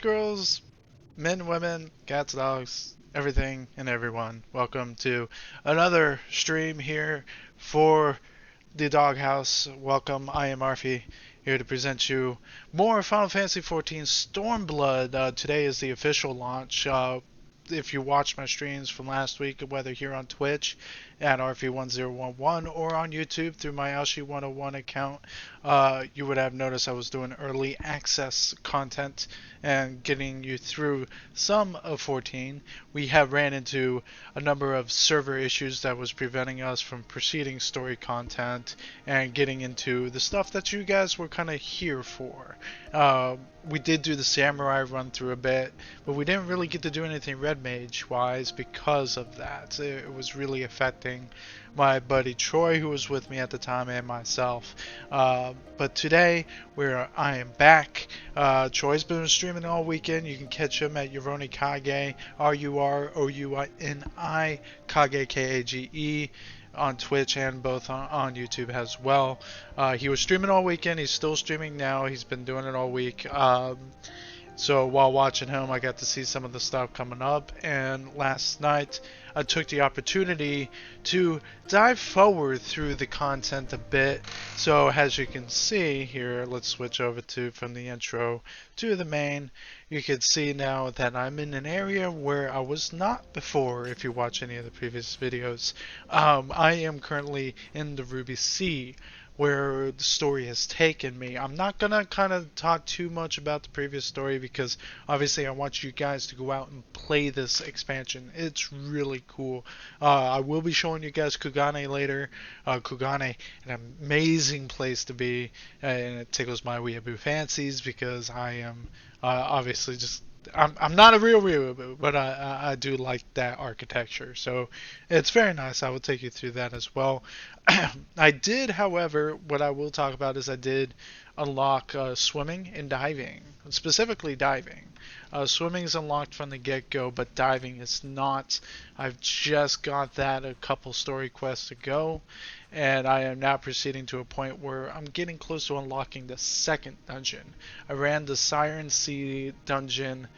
girls, men, women, cats, dogs, everything and everyone. Welcome to another stream here for the Doghouse. Welcome, I am Arfie, here to present you more Final Fantasy XIV Stormblood. Today is the official launch. If you watched my streams from last week, whether here on Twitch at RF1011 or on YouTube through my Aoshi101 account, you would have noticed I was doing early access content and getting you through some of 14. We have ran into a number of server issues that was preventing us from proceeding story content and getting into the stuff that you guys were kind of here for. We did do the samurai run through a bit, but we didn't really get to do anything red mage wise because of that. It was really affecting my buddy Troy, who was with me at the time, and myself. But today I am back. Troy's been streaming all weekend. You can catch him at Kage, Rurouni Kage, Kage, on Twitch and both on YouTube as well. He was streaming all weekend. He's still streaming now. He's been doing it all week. So while watching him, I got to see some of the stuff coming up. And last night, I took the opportunity to dive forward through the content a bit. So as you can see here, let's switch over to from the intro to the main. You can see now that I'm in an area where I was not before. If you watch any of the previous videos, I am currently in the Ruby Sea, where the story has taken me. I'm not gonna kind of talk too much about the previous story because obviously I want you guys to go out and play this expansion. It's really cool. I will be showing you guys Kugane later. Kugane, an amazing place to be, and it tickles my weeaboo fancies because I am obviously just I'm not a real weeaboo, but I do like that architecture, so it's very nice. I will take you through that as well. I did, however, what I will talk about is I did unlock swimming and diving, specifically diving. Swimming is unlocked from the get-go, but diving is not. I've just got that a couple story quests ago, and I am now proceeding to a point where I'm getting close to unlocking the second dungeon. I ran the Siren Sea dungeon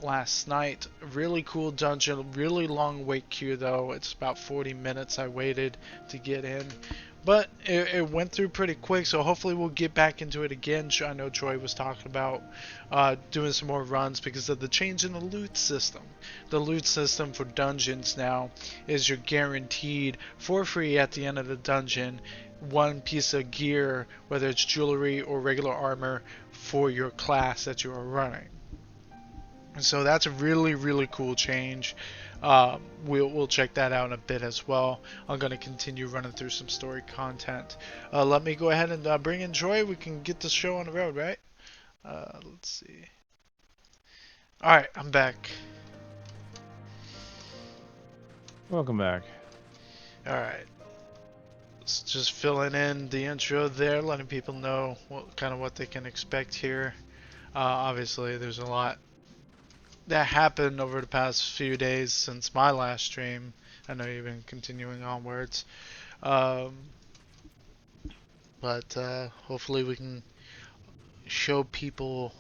last night. Really cool dungeon, really long wait queue though. It's about 40 minutes I waited to get in. But it went through pretty quick, so hopefully we'll get back into it again. I know Troy was talking about doing some more runs because of the change in the loot system. The loot system for dungeons now is you're guaranteed for free at the end of the dungeon one piece of gear, whether it's jewelry or regular armor, for your class that you are running. So that's a really, really cool change. We'll check that out in a bit as well. I'm going to continue running through some story content. Let me go ahead and bring in Troy. We can get the show on the road, right? Let's see. Alright, I'm back. Welcome back. Alright. Just filling in the intro there, letting people know what they can expect here. Obviously, there's a lot that happened over the past few days since my last stream. I know you've been continuing onwards. But hopefully we can show people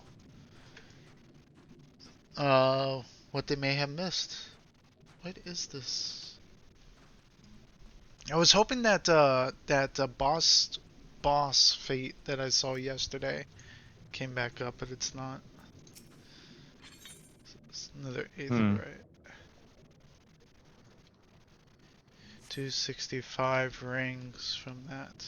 what they may have missed. What is this? I was hoping that that boss fate that I saw yesterday came back up, but it's not. It's another aetherite. 265 rings from that.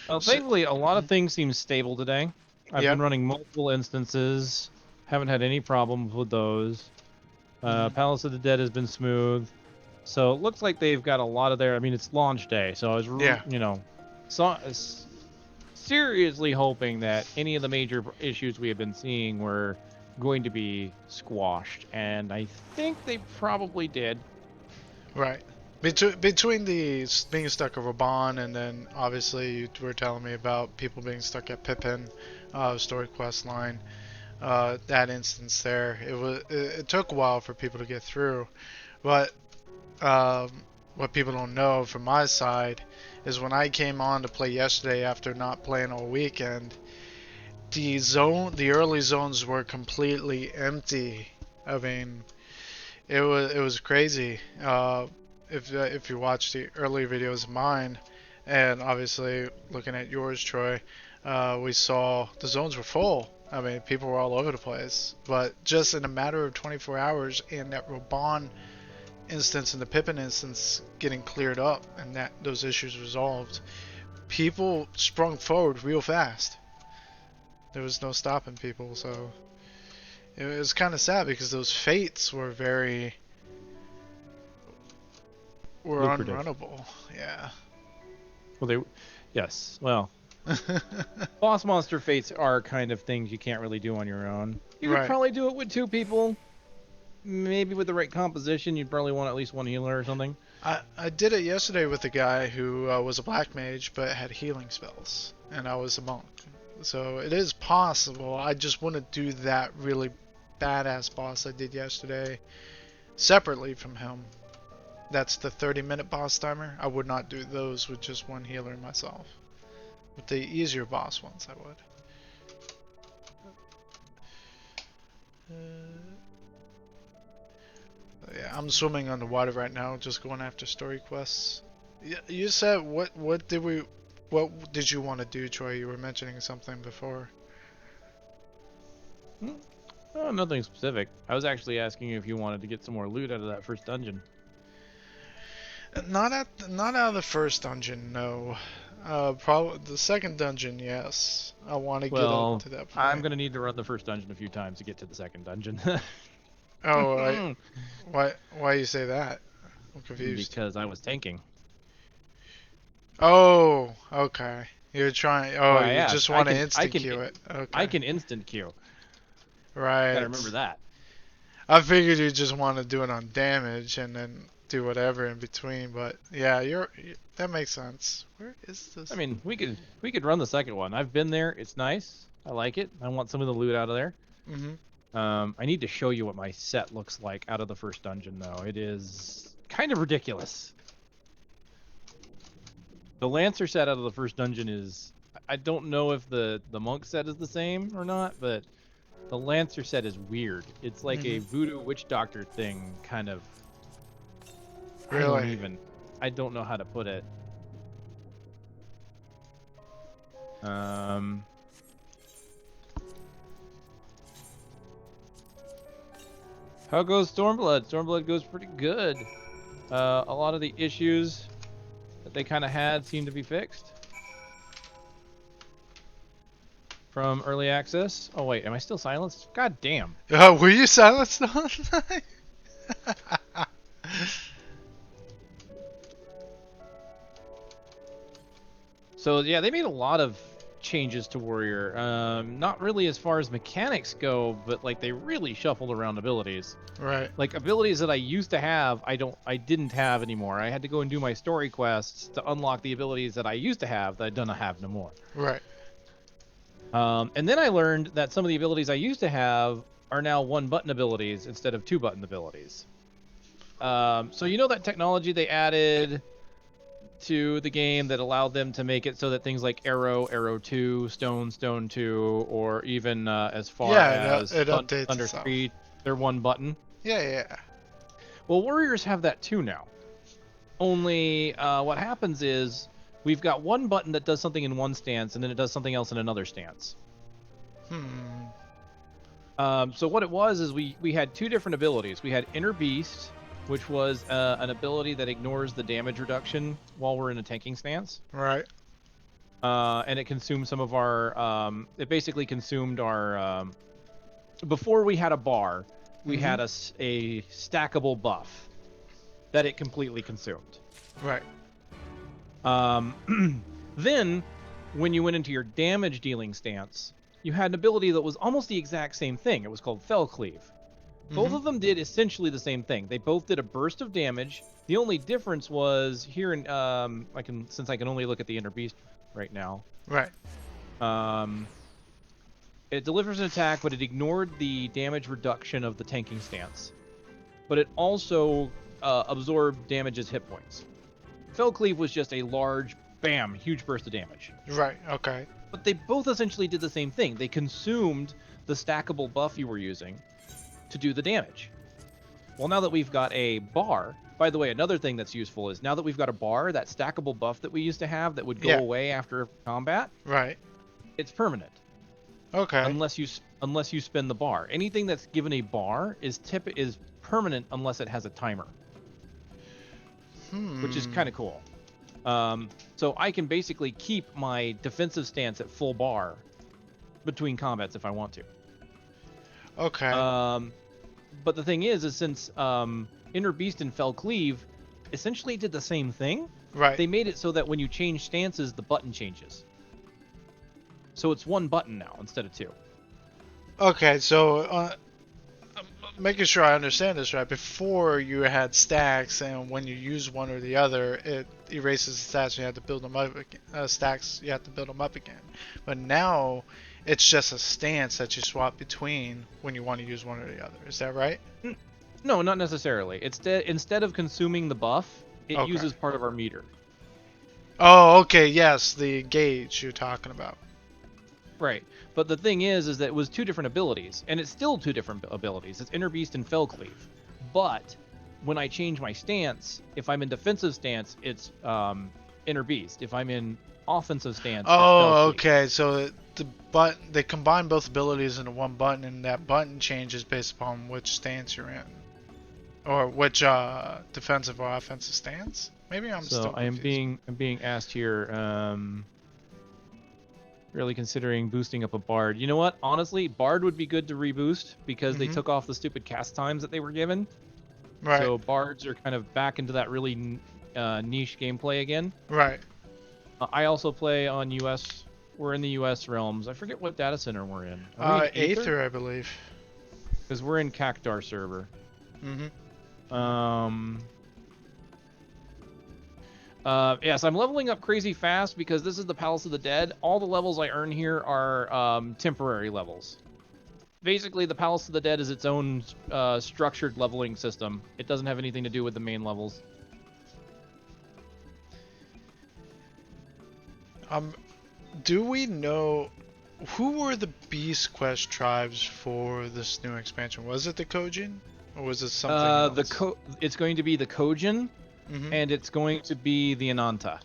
Well, thankfully, a lot of things seem stable today. I've been running multiple instances. Haven't had any problems with those. Palace of the Dead has been smooth. So it looks like they've got a lot of their... I mean, it's launch day, so I was, seriously hoping that any of the major issues we have been seeing were going to be squashed. And I think they probably did. Right. Between the being stuck at Raban and then obviously you were telling me about people being stuck at Pippin, story quest line, that instance there, it took a while for people to get through, but what people don't know from my side is when I came on to play yesterday after not playing all weekend, the early zones were completely empty. I mean, it was crazy. If you watch the early videos of mine, and obviously looking at yours, Troy, we saw the zones were full. I mean, people were all over the place. But just in a matter of 24 hours, and that Raban instance and the Pippin instance getting cleared up, and that those issues resolved, people sprung forward real fast. There was no stopping people, so it was kind of sad because those fates were Lucrative. unrunnable. Yeah. Well, yes. Well, boss monster fates are kind of things you can't really do on your own. You could probably do it with 2 people. Maybe with the right composition, you'd probably want at least 1 healer or something. I did it yesterday with a guy who was a black mage but had healing spells, and I was a monk. So it is possible. I just wouldn't do that really badass boss I did yesterday separately from him. That's the 30-minute boss timer. I would not do those with just 1 healer myself. With the easier boss ones, I would. Yeah, I'm swimming underwater right now, just going after story quests. You said what did you want to do, Troy? You were mentioning something before. Oh, nothing specific. I was actually asking you if you wanted to get some more loot out of that first dungeon. Not out of the first dungeon, no. Probably the second dungeon, yes. I want to get up to that point. I'm gonna need to run the first dungeon a few times to get to the second dungeon. Oh, why you say that? I'm confused. Because I was tanking. Oh, okay. You're trying. Oh, well, you just want to instant queue it. Okay. I can instant queue. Right. Gotta remember that. I figured you just want to do it on damage and then do whatever in between, but yeah, that makes sense. Where is this? I mean, we could run the second one. I've been there. It's nice. I like it. I want some of the loot out of there. I need to show you what my set looks like out of the first dungeon, though. It is kind of ridiculous. The Lancer set out of the first dungeon is... I don't know if the Monk set is the same or not, but the Lancer set is weird. It's like a voodoo witch doctor thing, kind of. Really? I don't know how to put it. How goes Stormblood? Stormblood goes pretty good. A lot of the issues that they kind of had seem to be fixed from early access. Oh wait, am I still silenced? God damn. Were you silenced on? So yeah, they made a lot of changes to Warrior. Not really as far as mechanics go, but like they really shuffled around abilities. Right. Like abilities that I used to have, I didn't have anymore. I had to go and do my story quests to unlock the abilities that I used to have that I don't have no more. Right. And then I learned that some of the abilities I used to have are now 1-button abilities instead of 2-button abilities. So you know that technology they added to the game that allowed them to make it so that things like Arrow 2, Stone 2, or even as far as Thunder 3, they're 1 button. Yeah. Well, Warriors have that too now. Only what happens is we've got 1 button that does something in one stance, and then it does something else in another stance. So what it was is we had 2 different abilities. We had Inner Beast, which was an ability that ignores the damage reduction while we're in a tanking stance. Right. And it consumed some of our... it basically consumed our... before we had a bar, we had a stackable buff that it completely consumed. Right. Then, when you went into your damage dealing stance, you had an ability that was almost the exact same thing. It was called Fell Cleave. Both of them did essentially the same thing. They both did a burst of damage. The only difference was here in since I can only look at the Inner Beast right now. Right. It delivers an attack, but it ignored the damage reduction of the tanking stance. But it also absorb damage as hit points. Fell Cleave was just a large, bam, huge burst of damage. Right, okay. But they both essentially did the same thing. They consumed the stackable buff you were using to do the damage. Well, now that we've got a bar, by the way, another thing that's useful is now that we've got a bar, that stackable buff that we used to have that would go away after combat, right, it's permanent. Okay. Unless you spin the bar. Anything that's given a bar is permanent unless it has a timer. Which is kind of cool. So I can basically keep my defensive stance at full bar between combats if I want to. Okay. But the thing is since Inner Beast and Fell Cleave essentially did the same thing, right, they made it so that when you change stances, the button changes. So it's one button now instead of two. Okay, so making sure I understand this right, before you had stacks, and when you use one or the other, it erases the stats. You had to build them up. Stacks, you have to build them up again. But now, it's just a stance that you swap between when you want to use one or the other. Is that right? No, not necessarily. Instead of consuming the buff, it uses part of our meter. Oh, okay. Yes, the gauge you're talking about. Right. But the thing is that it was two different abilities, and it's still two different abilities. It's Inner Beast and Fell Cleave. But when I change my stance, if I'm in defensive stance, it's Inner Beast. If I'm in offensive stance, it's Fell Cleave. Okay. So they combine both abilities into one button, and that button changes based upon which stance you're in, or which defensive or offensive stance. Maybe I'm still confused. I'm being asked here. Really considering boosting up a Bard. You know what? Honestly, Bard would be good to reboost because they took off the stupid cast times that they were given. Right. So Bards are kind of back into that really niche gameplay again. Right. I also play on US. We're in the US realms. I forget what data center we're in. Are we in Aether, I believe. Because we're in Cactar server. Yes, I'm leveling up crazy fast because this is the Palace of the Dead. All the levels I earn here are temporary levels. Basically, the Palace of the Dead is its own structured leveling system. It doesn't have anything to do with the main levels. Do we know who were the Beast Quest tribes for this new expansion? Was it the Kojin, or was it something else? It's going to be the Kojin. And it's going to be the Ananta,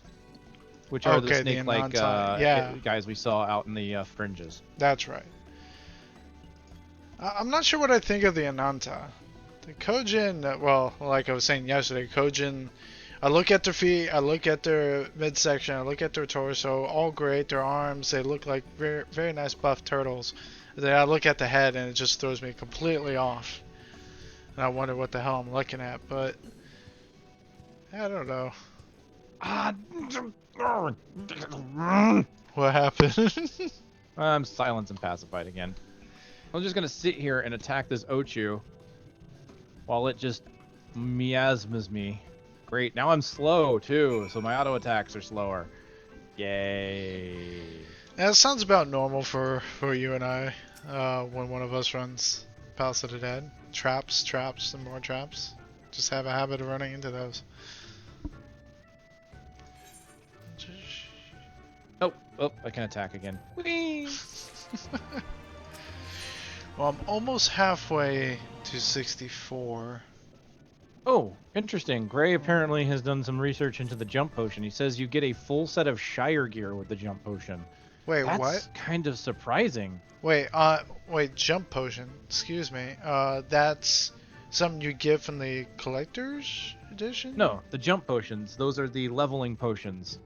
which are the snake-like guys we saw out in the fringes. That's right. I'm not sure what I think of the Ananta. The Kojin, well, like I was saying yesterday, Kojin, I look at their feet, I look at their midsection, I look at their torso, all great, their arms, they look like very, very nice buff turtles. Then I look at the head and it just throws me completely off. And I wonder what the hell I'm looking at, but I don't know. What happened? I'm silenced and pacified again. I'm just gonna sit here and attack this Ochu while it just miasmas me. Great, now I'm slow too, so my auto attacks are slower. Yay. Yeah, it sounds about normal for you and I when one of us runs Palace of the Dead. Traps, and more traps. Just have a habit of running into those. Oh, I can attack again. Whee! Well, I'm almost halfway to 64. Oh, interesting. Gray apparently has done some research into the jump potion. He says you get a full set of Shire gear with the jump potion. Wait, That's what? Kind of surprising. Wait, jump potion. Excuse me. That's something you get from the collector's edition? No, the jump potions. Those are the leveling potions.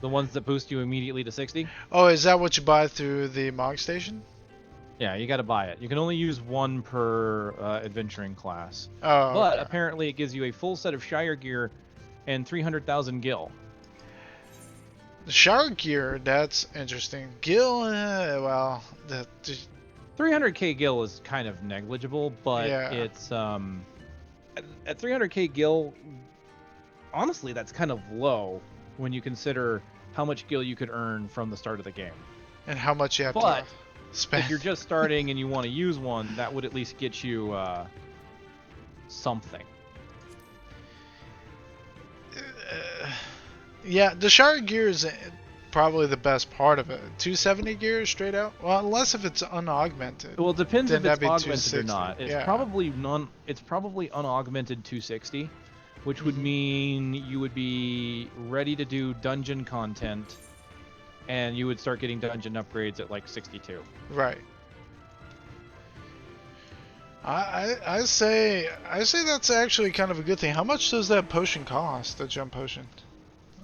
The ones that boost you immediately to 60? Oh, is that what you buy through the Mog Station? Yeah, you gotta buy it. You can only use one per adventuring class. Oh, but apparently it gives you a full set of Shire gear and 300,000 gil. The Shire gear, that's interesting. Gil, well, 300k gil is kind of negligible, but it's at 300k gil, honestly, that's kind of low when you consider how much gil you could earn from the start of the game. And how much you have to spend. If you're just starting and you want to use one, that would at least get you something. Yeah, the shard gear is probably the best part of it. 270 gear straight out. Well, unless if it's unaugmented. Well, it depends then if it's that'd be augmented or 260. not. It's Yeah. probably It's probably unaugmented 260, which would mean you would be ready to do dungeon content, and you would start getting dungeon upgrades at like 62. Right. I say that's actually kind of a good thing. How much does that potion cost? The jump potion.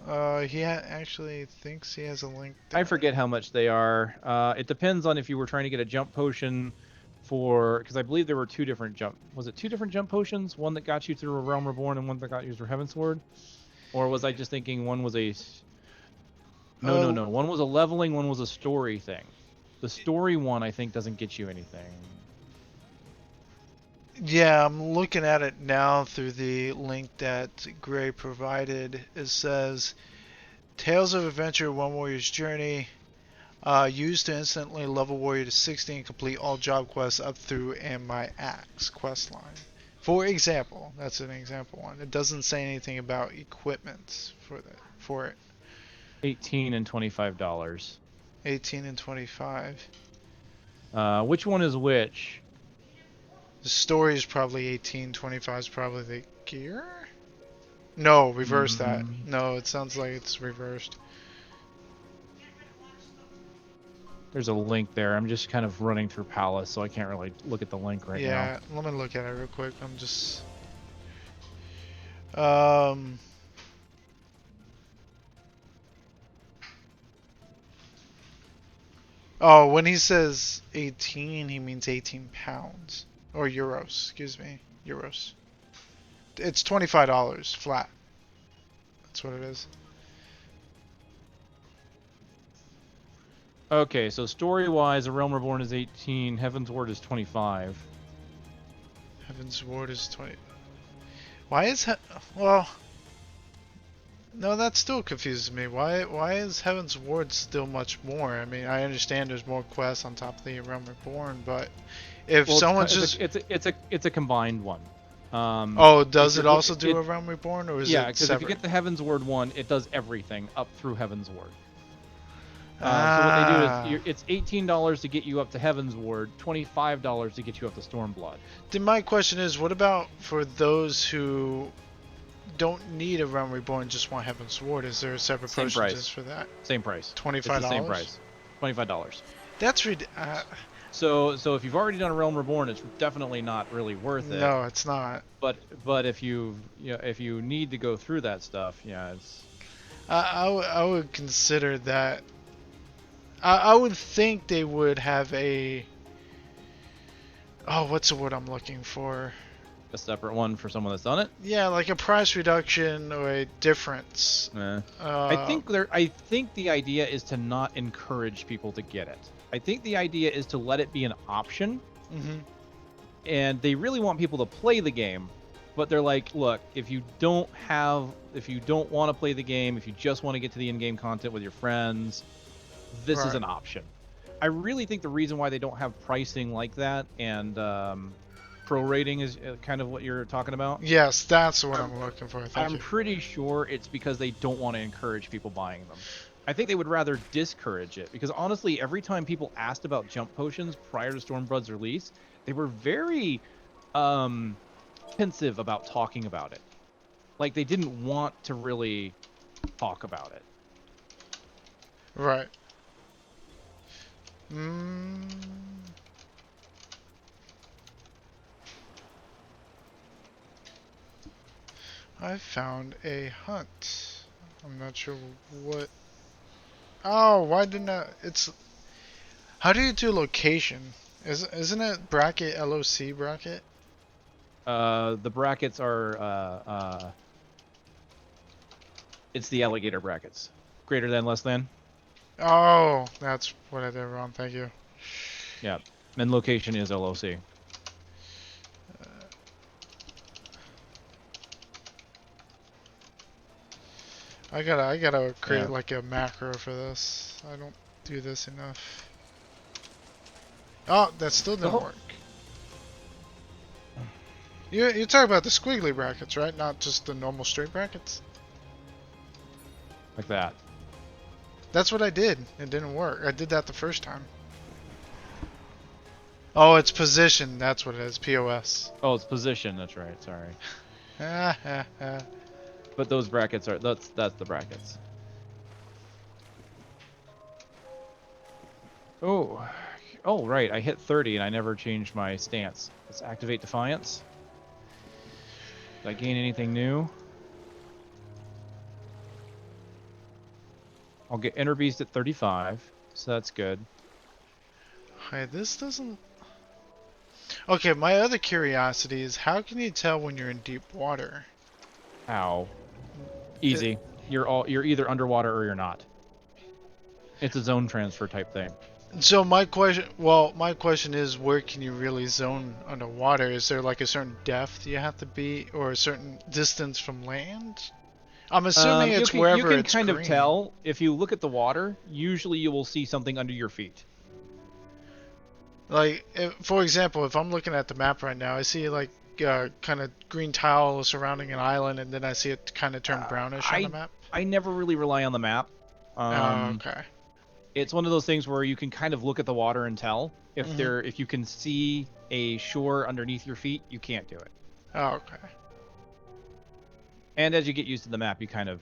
Actually thinks he has a link there. I forget how much they are. It depends on if you were trying to get a jump potion because I believe there were two different jump potions? One that got you through a Realm Reborn and one that got you through Heavensward? Or was I just thinking one was a... No. One was a leveling, one was a story thing. The story one, I think, doesn't get you anything. Yeah, I'm looking at it now through the link that Gray provided. It says, Tales of Adventure, One Warrior's Journey, used to instantly level warrior to 60 and complete all job quests up through and my axe quest line. For example, that's an example one. It doesn't say anything about equipment for it. $18 and $25. 18 and 25. Which one is which? The story is probably 18, 25 is probably the gear? No, reverse that. No, it sounds like it's reversed. There's a link there. I'm just kind of running through Palace, so I can't really look at the link right now. Yeah, let me look at it real quick. I'm just... Oh, when he says 18, he means 18 pounds. Or euros, excuse me. Euros. It's $25 flat. That's what it is. Okay, so story-wise, A Realm Reborn is 18, Heavensward is 25. Heavensward is 20. Why is well? No, that still confuses me. Why is Heavensward still much more? I mean, I understand there's more quests on top of the Realm Reborn, but if someone's it's a combined one. Does it also do a Realm Reborn, or is yeah, it because if you get the Heavensward one, it does everything up through Heavensward. So what they do is it's $18 to get you up to Heavensward, $25 to get you up to Stormblood. Then my question is, what about for those who don't need a Realm Reborn, just want Heavensward? Is there a separate potion just for that? Same price. $25. Same price. $25. That's So if you've already done a Realm Reborn, it's definitely not really worth it. No, it's not. But if you need to go through that stuff, yeah, it's. I would consider that. I would think they would have a. Oh, what's the word I'm looking for? A separate one for someone that's done it. Yeah, like a price reduction or a difference. I think the idea is to not encourage people to get it. I think the idea is to let it be an option. And they really want people to play the game, but they're like, look, if you don't want to play the game, if you just want to get to the in-game content with your friends, this is an option. I really think the reason why they don't have pricing like that and prorating is kind of what you're talking about. Yes, that's what I'm looking for. I'm pretty sure it's because they don't want to encourage people buying them. I think they would rather discourage it, because honestly, every time people asked about jump potions prior to Stormblood's release, they were very pensive about talking about it. Like, they didn't want to really talk about it. Right. I found a hunt. I'm not sure what. Oh, why didn't I? It's. How do you do location? Isn't it bracket LOC bracket? The brackets are it's the alligator brackets. Greater than, less than. Oh, that's what I did wrong. Thank you. Yeah, and location is LOC. I gotta create like a macro for this. I don't do this enough. Oh, that still didn't work. You're talking about the squiggly brackets, right? Not just the normal straight brackets? Like that. That's what I did. It didn't work. I did that the first time. Oh, it's position. That's what it is. POS. Oh, it's position. That's right. Sorry. But those brackets are that's the brackets. Oh, oh right. I hit 30 and I never changed my stance. Let's activate Defiance. Did I gain anything new? I'll get Inner Beast at 35, so that's good. Okay, this doesn't... Okay, my other curiosity is how can you tell when you're in deep water? How? Easy. You're either underwater or you're not. It's a zone transfer type thing. So my question is, where can you really zone underwater? Is there like a certain depth you have to be, or a certain distance from land? I'm assuming it's wherever it's green. You can kind of tell if you look at the water. Usually, you will see something under your feet. Like, for example, if I'm looking at the map right now, I see like kind of green tile surrounding an island, and then I see it kind of turn brownish on the map. I never really rely on the map. Okay. It's one of those things where you can kind of look at the water and tell if you can see a shore underneath your feet. You can't do it. Oh, okay. And as you get used to the map, you kind of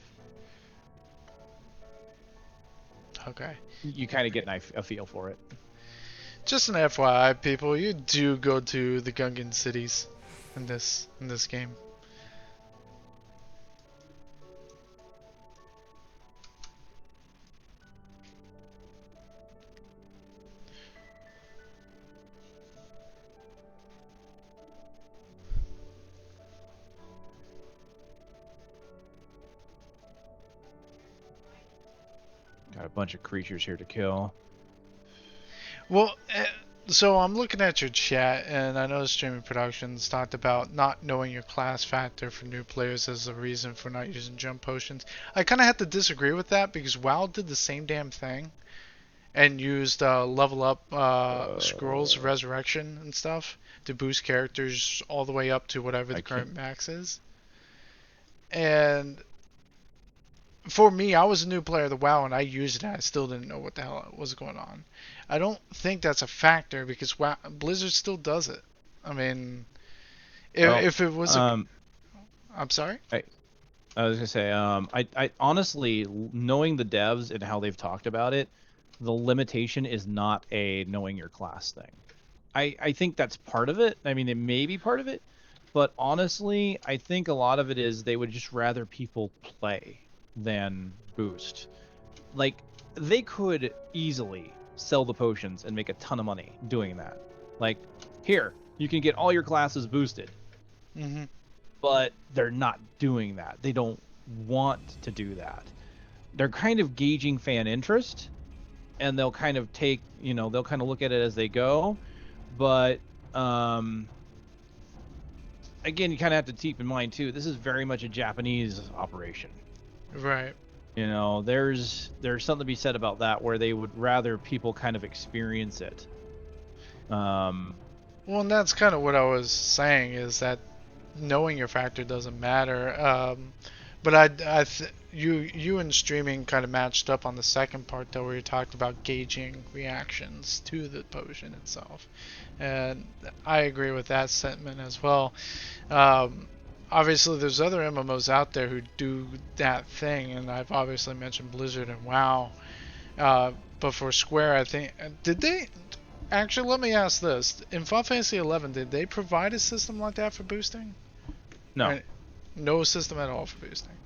get a feel for it. Just an FYI, people, you do go to the Gungan cities in this game. Got a bunch of creatures here to kill. Well, so I'm looking at your chat, and I know Streaming Productions talked about not knowing your class factor for new players as a reason for not using jump potions. I kind of have to disagree with that because WoW did the same damn thing and used level up scrolls, resurrection, and stuff to boost characters all the way up to whatever the current max is. And for me, I was a new player of the WoW, and I used it, and I still didn't know what the hell was going on. I don't think that's a factor, because WoW, Blizzard still does it. I mean, if it was I'm sorry? I was going to say, I honestly, knowing the devs and how they've talked about it, the limitation is not a knowing your class thing. I think that's part of it. I mean, it may be part of it, but honestly, I think a lot of it is they would just rather people play than boost. Like, they could easily sell the potions and make a ton of money doing that. Like, here, you can get all your classes boosted. But they're not doing that. They don't want to do that. They're kind of gauging fan interest, and they'll kind of take, they'll kind of look at it as they go. But again, you kind of have to keep in mind too, this is very much a Japanese operation. Right. There's something to be said about that, where they would rather people kind of experience it. Well, and that's kind of what I was saying, is that knowing your factor doesn't matter. But you and streaming kind of matched up on the second part, though, where you talked about gauging reactions to the potion itself, and I agree with that sentiment as well. Obviously, there's other MMOs out there who do that thing, and I've obviously mentioned Blizzard and WoW. But for Square, I think, did they... Actually, let me ask this. In Final Fantasy XI, did they provide a system like that for boosting? No. Or no system at all for boosting?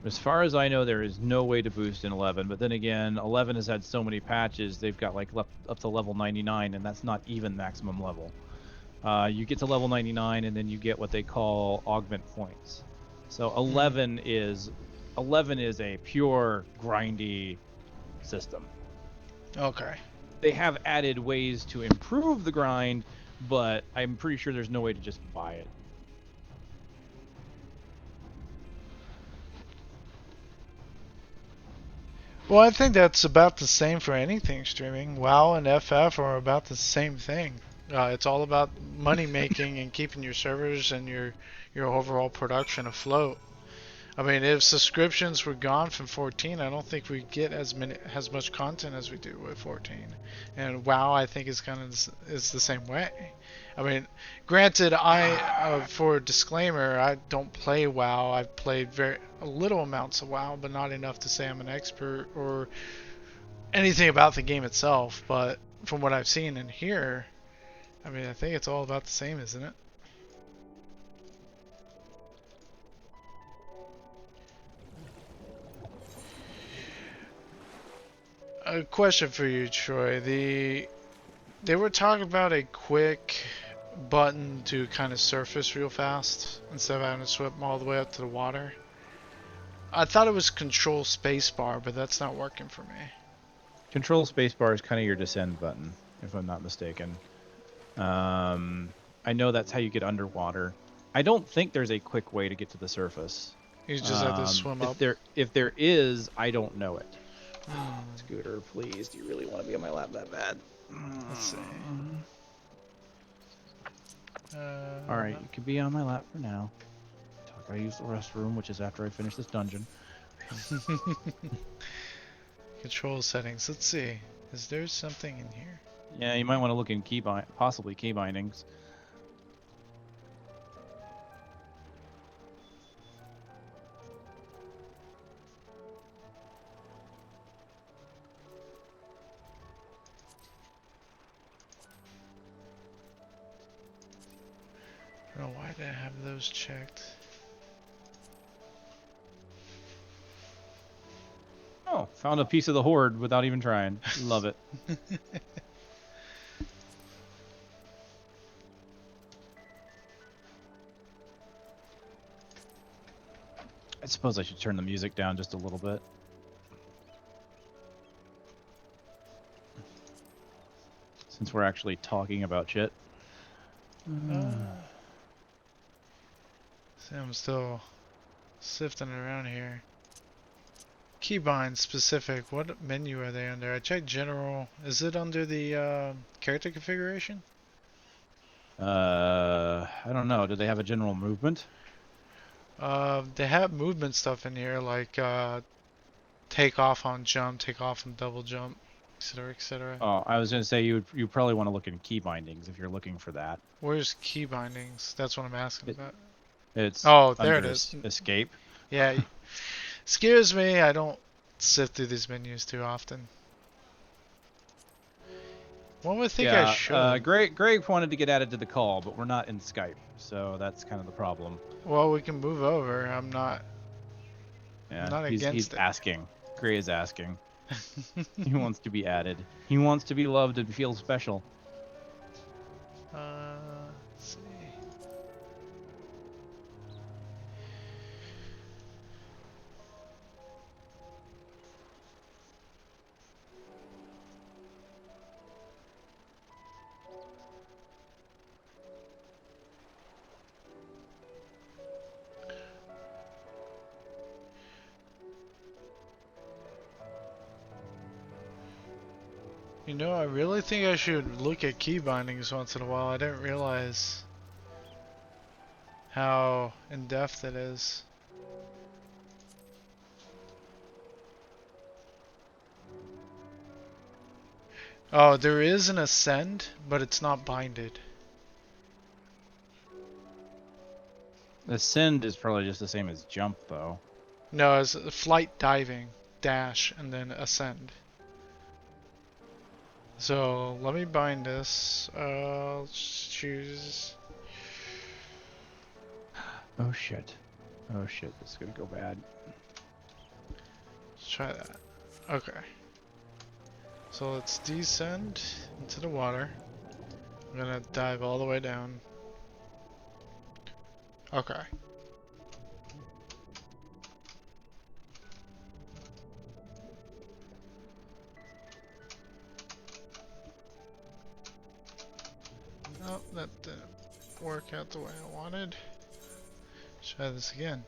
As far as I know, there is no way to boost in 11, but then again, 11 has had so many patches, they've got like up to level 99, and that's not even maximum level. You get to level 99, and then you get what they call augment points. So 11 is a pure grindy system. Okay. They have added ways to improve the grind, but I'm pretty sure there's no way to just buy it. Well, I think that's about the same for anything streaming. WoW and FF are about the same thing. It's all about money making and keeping your servers and your overall production afloat. I mean, if subscriptions were gone from 14, I don't think we'd get as much content as we do with 14. And WoW, I think, is kind of is the same way. I mean, granted, for disclaimer, I don't play WoW. I've played very little amounts of WoW, but not enough to say I'm an expert or anything about the game itself. But from what I've seen and hear, I mean, I think it's all about the same, isn't it? A question for you, Troy. They were talking about a quick button to kind of surface real fast instead of having to swim all the way up to the water. I thought it was control spacebar, but that's not working for me. Control spacebar is kind of your descend button, if I'm not mistaken. I know that's how you get underwater. I don't think there's a quick way to get to the surface. You just have to swim up. If there is, I don't know it. Scooter, please. Do you really want to be on my lap that bad? Let's see. All right, you can be on my lap for now. I use the restroom, which is after I finish this dungeon. Control settings. Let's see. Is there something in here? Yeah, you might want to look in possibly key bindings. I don't know why did I have those checked. Oh, found a piece of the horde without even trying. Love it. I suppose I should turn the music down just a little bit. Since we're actually talking about shit. See, I'm still sifting around here. Keybind specific. What menu are they under? I checked general. Is it under the character configuration? I don't know. Do they have a general movement? They have movement stuff in here like take off on jump, take off on double jump, etc., etc. Oh, I was gonna say you probably want to look in key bindings if you're looking for that. Where's key bindings? That's what I'm asking about. It's there it is. Escape. Yeah, excuse me. I don't sift through these menus too often. One would think I should. Greg wanted to get added to the call, but we're not in Skype, so that's kind of the problem. Well, we can move over. I'm not. Yeah, not he's against it. asking. Gray is asking. He wants to be added. He wants to be loved and feel special. Let's see. You know, I really think I should look at key bindings once in a while. I didn't realize how in-depth it is. Oh, there is an ascend, but it's not binded. Ascend is probably just the same as jump, though. No, it's flight, diving, dash, and then ascend. So let me bind this. Let's choose. Oh shit. Oh shit, this is gonna go bad. Let's try that. Okay. So let's descend into the water. I'm gonna dive all the way down. Okay. Oh, that didn't work out the way I wanted. Let's try this again.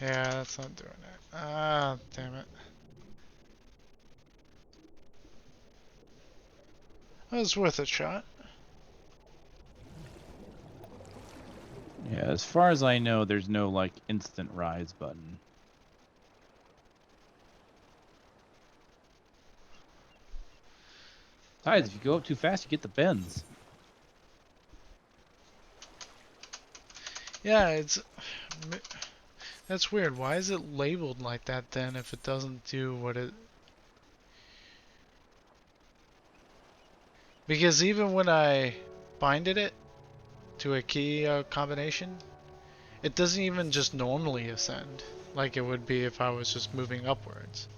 Yeah, that's not doing it. Ah, damn it. It was worth a shot. Yeah, as far as I know, there's no like instant rise button. Besides, if you go up too fast, you get the bends. Yeah, it's... That's weird. Why is it labeled like that then if it doesn't do what it... Because even when I binded it to a key combination, it doesn't even just normally ascend like it would be if I was just moving upwards.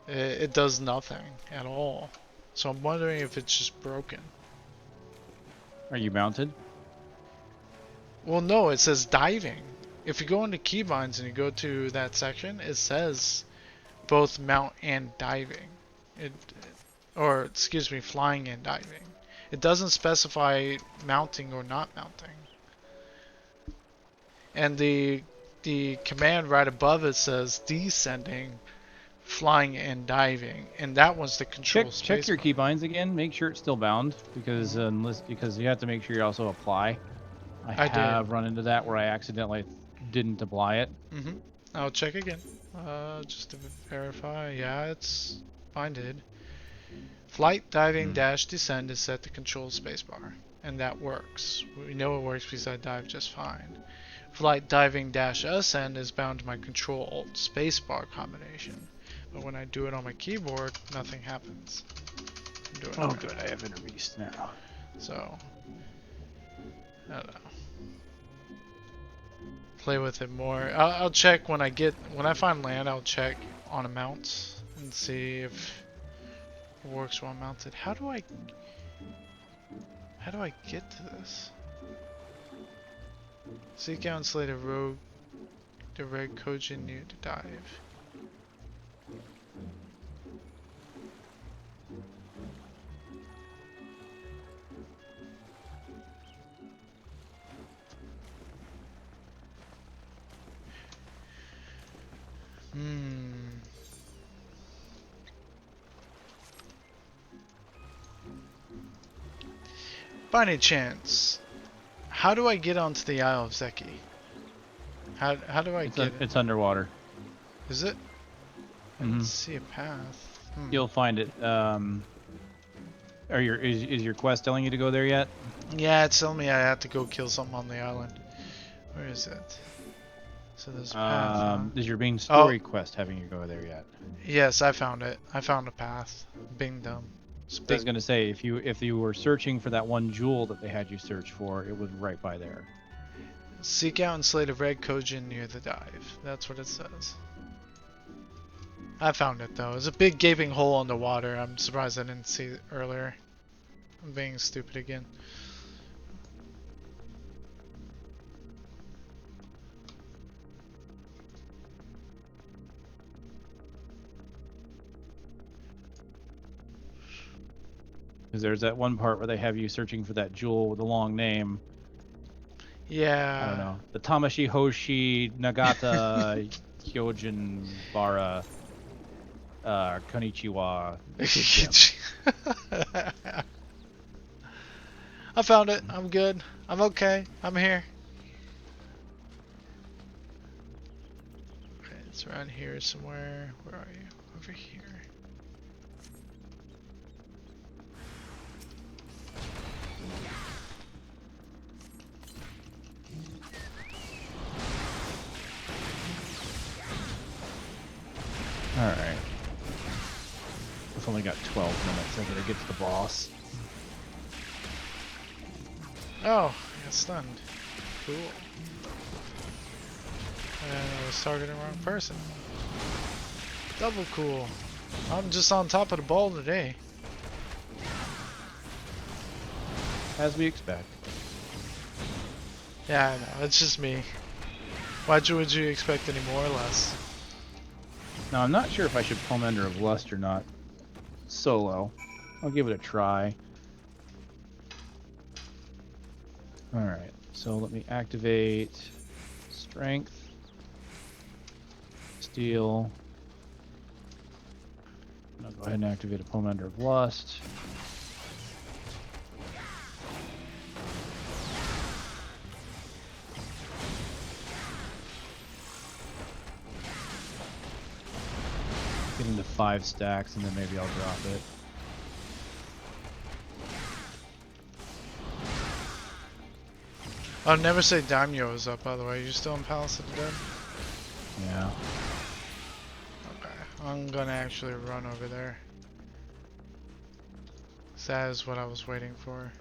It does nothing at all. So I'm wondering if it's just broken. Are you mounted? Well, no, it says diving. If you go into keybinds and you go to that section, it says both mount and diving. Or excuse me, flying and diving. It doesn't specify mounting or not mounting. And the command right above it says descending, flying and diving, and that one's the control space. Check your keybinds again. Make sure it's still bound because because you have to make sure you also apply. I have run into that where I accidentally didn't apply it. I'll check again. Just to verify. Yeah, it's binded. Flight, diving, dash, descend is set to control spacebar, and that works. We know it works because I dive just fine. Flight, diving, dash, ascend is bound to my control alt spacebar combination, but when I do it on my keyboard, nothing happens. I'm doing oh, good, I have intermediate now. So, I don't know. Play with it more. I'll check when I find land. I'll check on a mount and see if it works while mounted. How do I get to this? Seek out and slay the red Kojin near to dive. By any chance, how do I get onto the Isle of Zeki? How do I get it? It's underwater. Is it? I don't see a path. You'll find it. Is your quest telling you to go there yet? Yeah, it's telling me I have to go kill something on the island. Where is it? So there's a path. Is your main story quest having you go there yet? Yes, I found it. I found a path. Bing dum. I was gonna say if you were searching for that one jewel that they had you search for, it was right by there. Seek out and slay the red Kojin near the dive. That's what it says. I found it though. It's a big gaping hole in the water. I'm surprised I didn't see it earlier. I'm being stupid again. Because there's that one part where they have you searching for that jewel with a long name. Yeah. I don't know. The Tamashi Hoshi Nagata Hyojin Bara Konnichiwa. I found it. I'm good. I'm okay. I'm here. Okay, it's around here somewhere. Where are you? Over here. Alright. I've only got 12 minutes. I gotta get to the boss. Oh, I got stunned. Cool. And I was targeting the wrong person. Double cool. I'm just on top of the ball today. As we expect. Yeah, I know. It's just me. Would you expect any more or less? Now, I'm not sure if I should Pomander of Lust or not. Solo. I'll give it a try. Alright, so let me activate Strength. Steel. I'll go ahead and activate a Pomander of Lust. Get into 5 stacks and then maybe I'll drop it. I'll never say Daimyo is up, by the way. You still in Palace of the Dead? Yeah. Okay. I'm gonna actually run over there. That is what I was waiting for.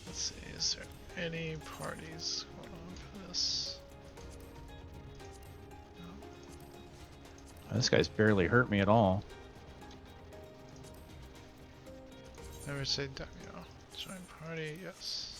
Let's see, is there any parties going on for this? This guy's barely hurt me at all. Never say Daimyo. Join party, yes.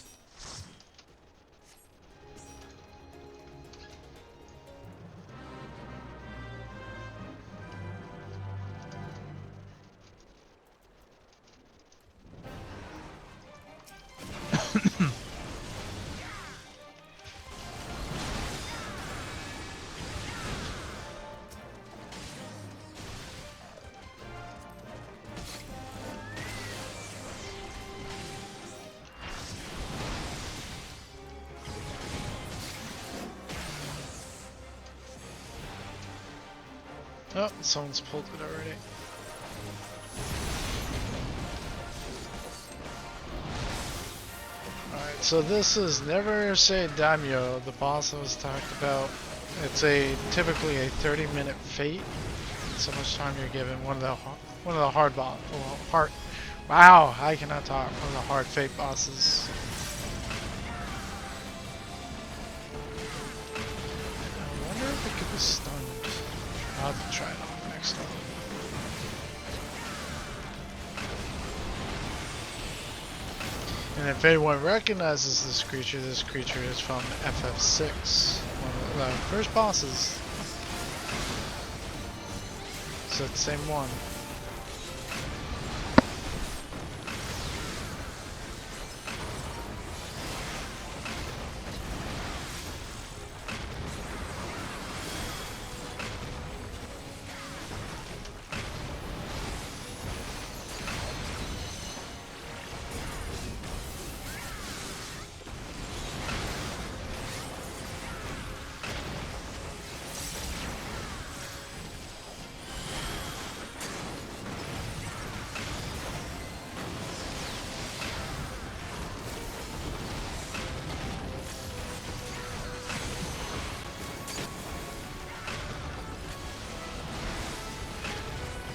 Oh, someone's pulled it already. Alright, so this is Never Say Daimyo, the boss that was talked about. It's typically a 30-minute fate. So much time you're given. One of the hard wow, I cannot talk. One of the hard fate bosses. I wonder if it could be stunned. I'll have to try it on next time. And if anyone recognizes this creature is from FF6, one of the first bosses. So it's the same one.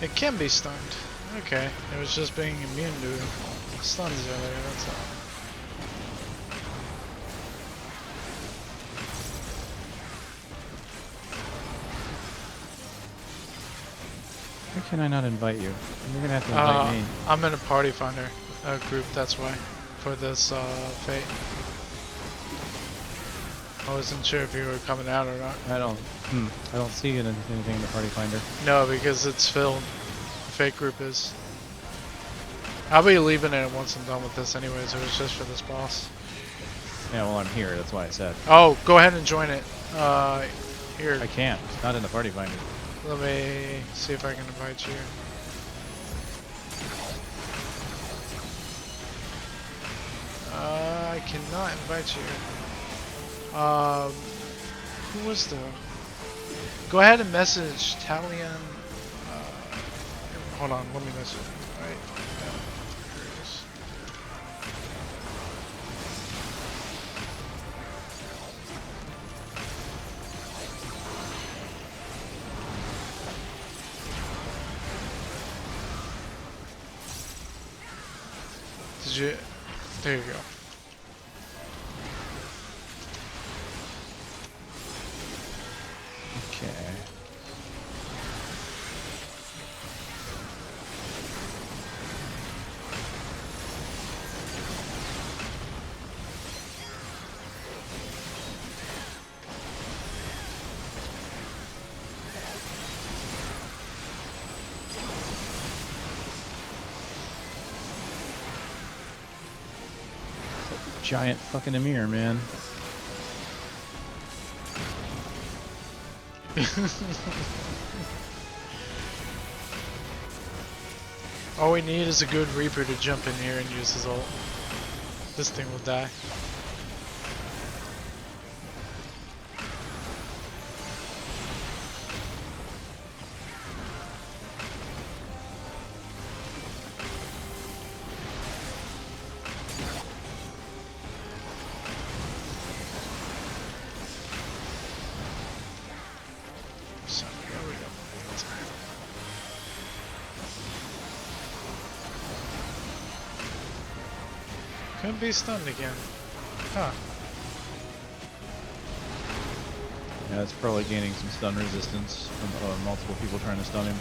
It can be stunned. Okay, it was just being immune to stuns earlier, that's all. Why can I not invite you? You're gonna have to invite me. I'm in a party finder group, that's why, for this fate. I wasn't sure if you were coming out or not. I don't see anything in the party finder. No, because it's filled. The fake group is. I'll be leaving it once I'm done with this anyways. It was just for this boss. Yeah, well, I'm here. That's why I said. Oh, go ahead and join it. Here. I can't. It's not in the party finder. Let me see if I can invite you. I cannot invite you. Who was the... Go ahead and message Talion. Hold on, let me message him. Right. Here it is. Did you... There you go. giant fucking Emir, man. All we need is a good Reaper to jump in here and use his ult. This thing will die. Couldn't be stunned again. Huh. Yeah, it's probably gaining some stun resistance from multiple people trying to stun him.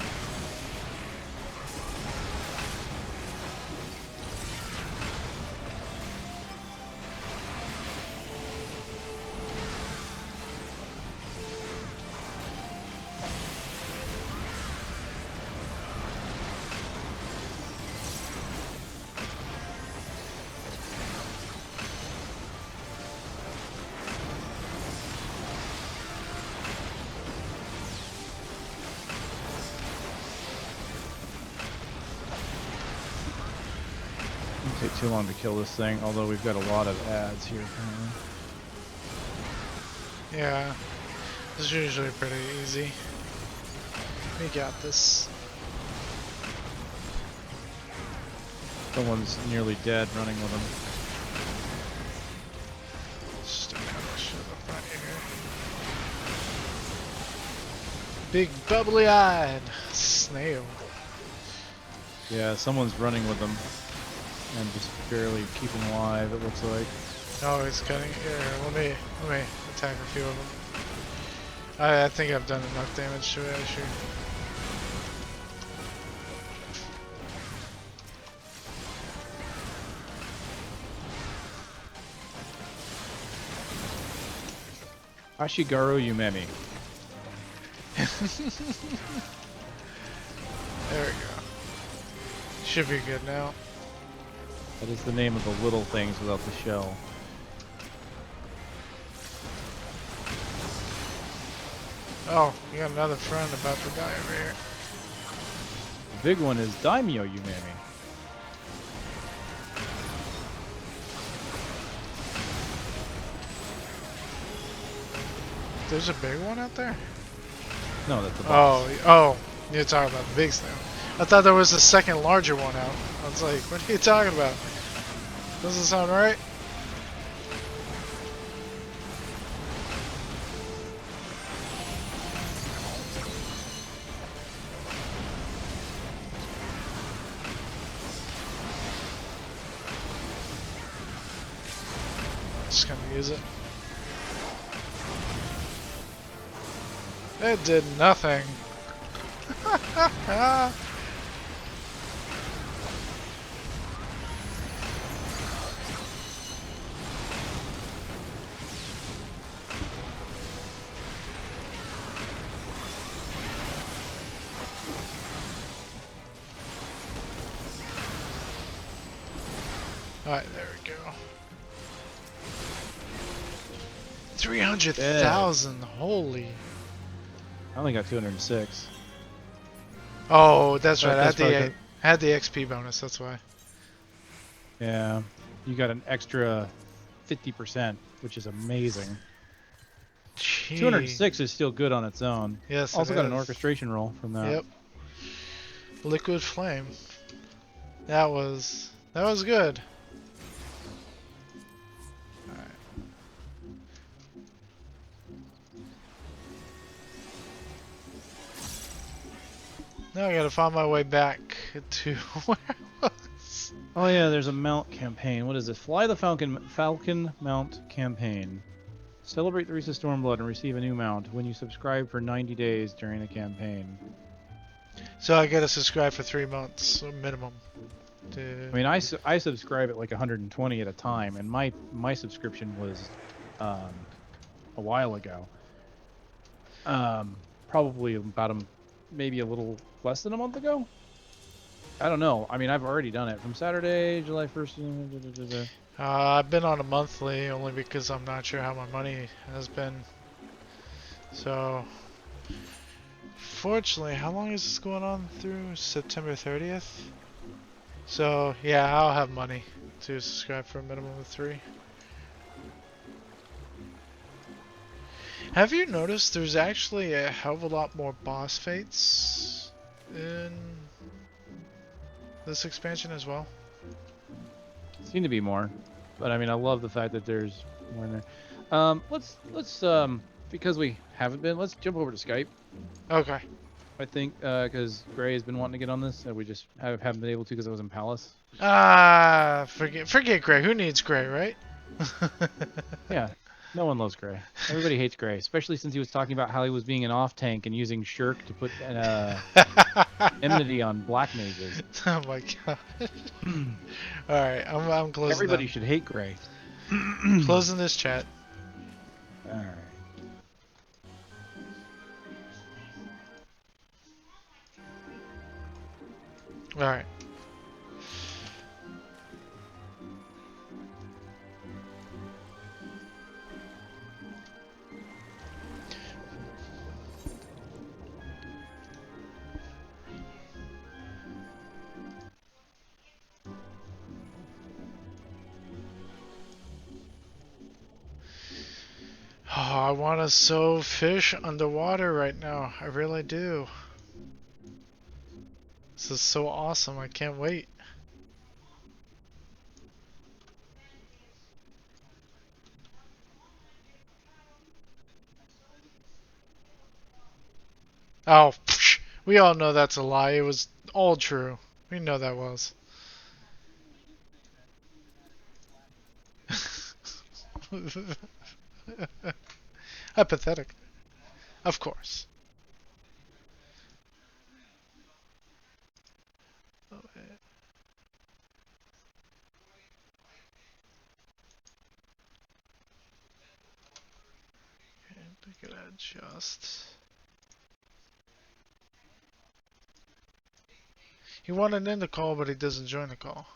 Take too long to kill this thing, although we've got a lot of ads here apparently. Yeah, this is usually pretty easy. We got this. Someone's nearly dead running with him. Still got this shit up right here. Big bubbly-eyed snail. Yeah, someone's running with him. And just barely keeping alive, it looks like. Oh, he's cutting. Here, let me attack a few of them. I think I've done enough damage to it, actually. Ashigaru Yumemi. There we go. Should be good now. That is the name of the little things without the shell. Oh, you got another friend about to die over here. The big one is Daimyo Yumemi. There's a big one out there? No, that's the boss. Oh, you're talking about the big snail. I thought there was a second larger one out. I was like, what are you talking about? Doesn't sound right. Just gonna use it. It did nothing. Alright, there we go. 300,000, holy. I only got 206. Oh, that's right. That's I had the XP bonus, that's why. Yeah, you got an extra 50%, which is amazing. Jeez. 206 is still good on its own. Yes, also it got an is. orchestration roll from that. Yep. Liquid flame. That was good. Alright. Now I gotta find my way back to where I was. Oh yeah, there's a mount campaign. What is it? Fly the Falcon Mount campaign. Celebrate the recent Stormblood and receive a new mount when you subscribe for 90 days during the campaign. So I gotta subscribe for 3 months minimum. I mean, I subscribe at like 120 at a time, and my subscription was a while ago. Probably about maybe a little less than a month ago. I don't know. I mean, I've already done it from Saturday, July 1st. I've been on a monthly only because I'm not sure how my money has been. So, fortunately, how long is this going on through? September 30th? So, yeah, I'll have money to subscribe for a minimum of 3. Have you noticed there's actually a hell of a lot more boss fights in this expansion as well? Seem to be more, but I mean, I love the fact that there's more in there. Let's because we haven't been, let's jump over to Skype. Okay. I think because Gray has been wanting to get on this, and we just haven't been able to because I was in Palace. Forget Gray. Who needs Gray, right? Yeah, no one loves Gray. Everybody hates Gray, especially since he was talking about how he was being an off tank and using Shirk to put enmity on black mages. Oh my god. Alright, I'm closing. Everybody should hate Gray. Closing this chat. Alright. Alright. Oh, I want to sow fish underwater right now. I really do. This is so awesome. I can't wait. Oh, psh, we all know that's a lie. It was all true. We know that was. Hypothetic. Of course. Look at adjust. He wanted in the call, but he doesn't join the call.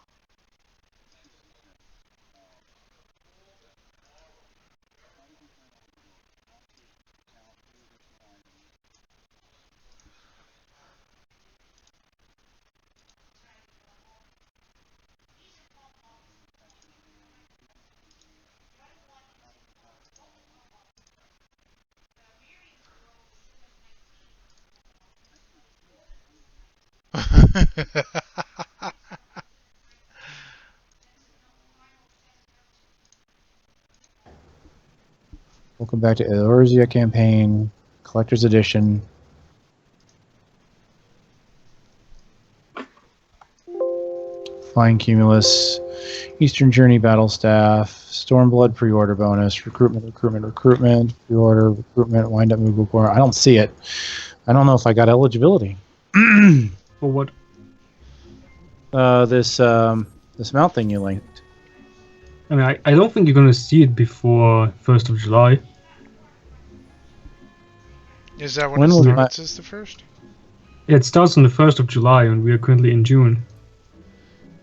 Welcome back to Eorzea campaign, collector's edition. Flying Cumulus, Eastern Journey Battle Staff, Stormblood pre-order bonus, recruitment, pre-order, recruitment, wind-up movable core. I don't see it. I don't know if I got eligibility. For what? This mount thing you linked. I mean, I don't think you're going to see it before 1st of July. Is that when it starts? Is the first? Yeah, it starts on the 1st of July, and we are currently in June.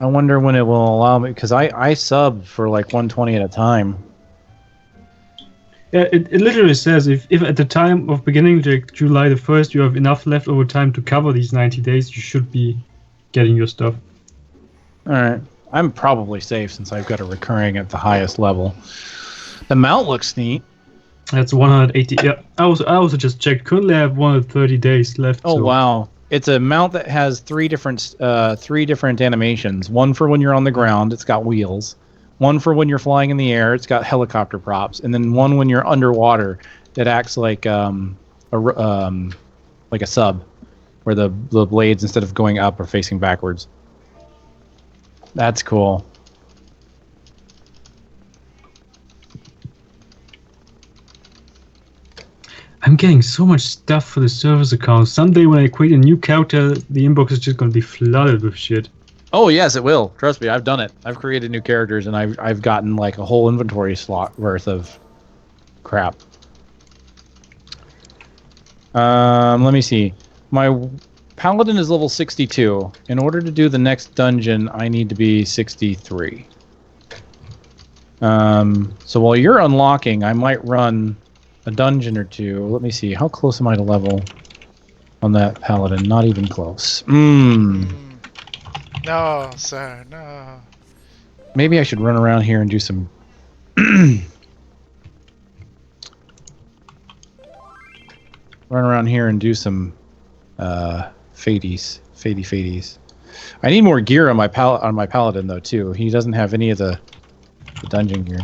I wonder when it will allow me, because I sub for like 120 at a time. Yeah, it literally says if at the time of beginning July the 1st you have enough leftover time to cover these 90 days, you should be getting your stuff. Alright. I'm probably safe since I've got a recurring at the highest level. The mount looks neat. That's 180. Yeah, I also just checked. Currently, I have 130 days left. Oh so. wow! It's a mount that has three different animations. One for when you're on the ground. It's got wheels. One for when you're flying in the air. It's got helicopter props. And then one when you're underwater that acts like a sub, where the blades instead of going up are facing backwards. That's cool. I'm getting so much stuff for the service account. Someday when I create a new character, the inbox is just going to be flooded with shit. Oh yes, it will. Trust me, I've done it. I've created new characters and I've gotten like a whole inventory slot worth of crap. Let me see. My paladin is level 62. In order to do the next dungeon, I need to be 63. So while you're unlocking, I might run a dungeon or two. Let me see. How close am I to level on that paladin? Not even close. No, sir, no. Maybe I should run around here and do some... run around here and do some fadies. I need more gear on my paladin though too. He doesn't have any of the dungeon gear.